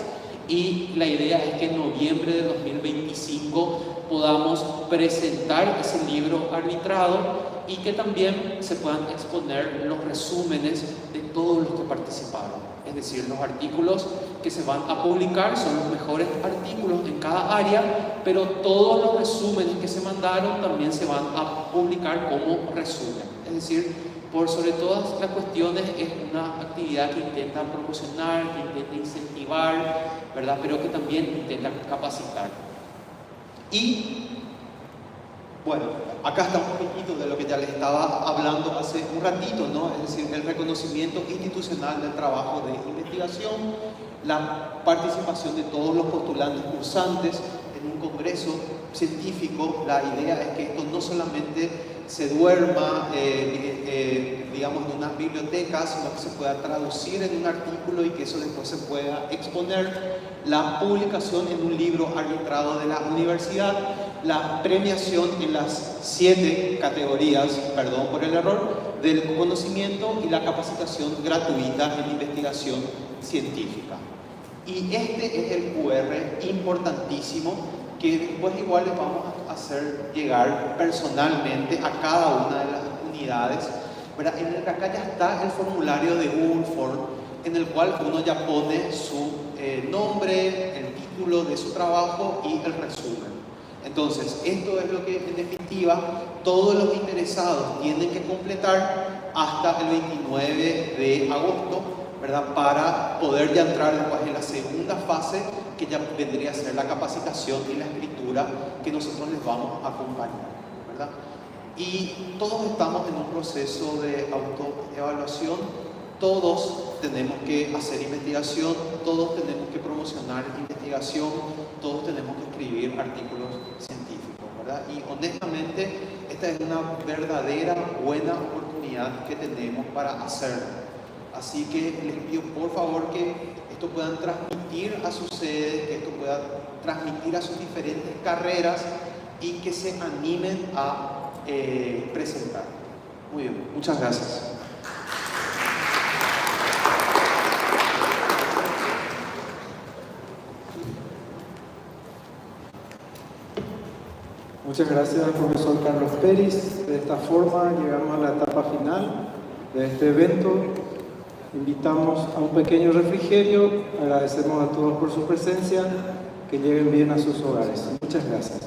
y la idea es que en noviembre de 2025 podamos presentar ese libro arbitrado y que también se puedan exponer los resúmenes de todos los que participaron. Es decir, los artículos que se van a publicar son los mejores artículos en cada área, pero todos los resúmenes que se mandaron también se van a publicar como resumen. Es decir, por sobre todas las cuestiones es una actividad que intenta promocionar, que intenta incentivar, ¿verdad? Pero que también intenta capacitar. Y bueno, acá está un poquito de lo que ya les estaba hablando hace un ratito, ¿no? Es decir, el reconocimiento institucional del trabajo de investigación, la participación de todos los postulantes cursantes en un congreso científico. La idea es que esto no solamente se duerma, digamos, en una biblioteca, sino que se pueda traducir en un artículo y que eso después se pueda exponer. La publicación en un libro arbitrado de la universidad, la premiación en las 7 categorías, perdón por el error, del conocimiento y la capacitación gratuita en investigación científica. Y este es el QR importantísimo que después igual les vamos a hacer llegar personalmente a cada una de las unidades, ¿verdad? En el que acá ya está el formulario de Google Form, en el cual uno ya pone su nombre, el título de su trabajo y el resumen. Entonces, esto es lo que en definitiva todos los interesados tienen que completar hasta el 29 de agosto, ¿verdad? Para poder ya entrar después en la segunda fase, que ya vendría a ser la capacitación y la escritura que nosotros les vamos a acompañar, ¿verdad? Y todos estamos en un proceso de autoevaluación. Todos tenemos que hacer investigación, todos tenemos que promocionar investigación, todos tenemos que escribir artículos científicos, ¿verdad? Y honestamente, esta es una verdadera buena oportunidad que tenemos para hacerlo. Así que les pido por favor que esto puedan transmitir a sus sedes, que esto pueda transmitir a sus diferentes carreras y que se animen a presentar. Muy bien, muchas gracias. Muchas gracias al profesor Carlos Peris. De esta forma llegamos a la etapa final de este evento. Invitamos a un pequeño refrigerio. Agradecemos a todos por su presencia. Que lleguen bien a sus hogares. Muchas gracias.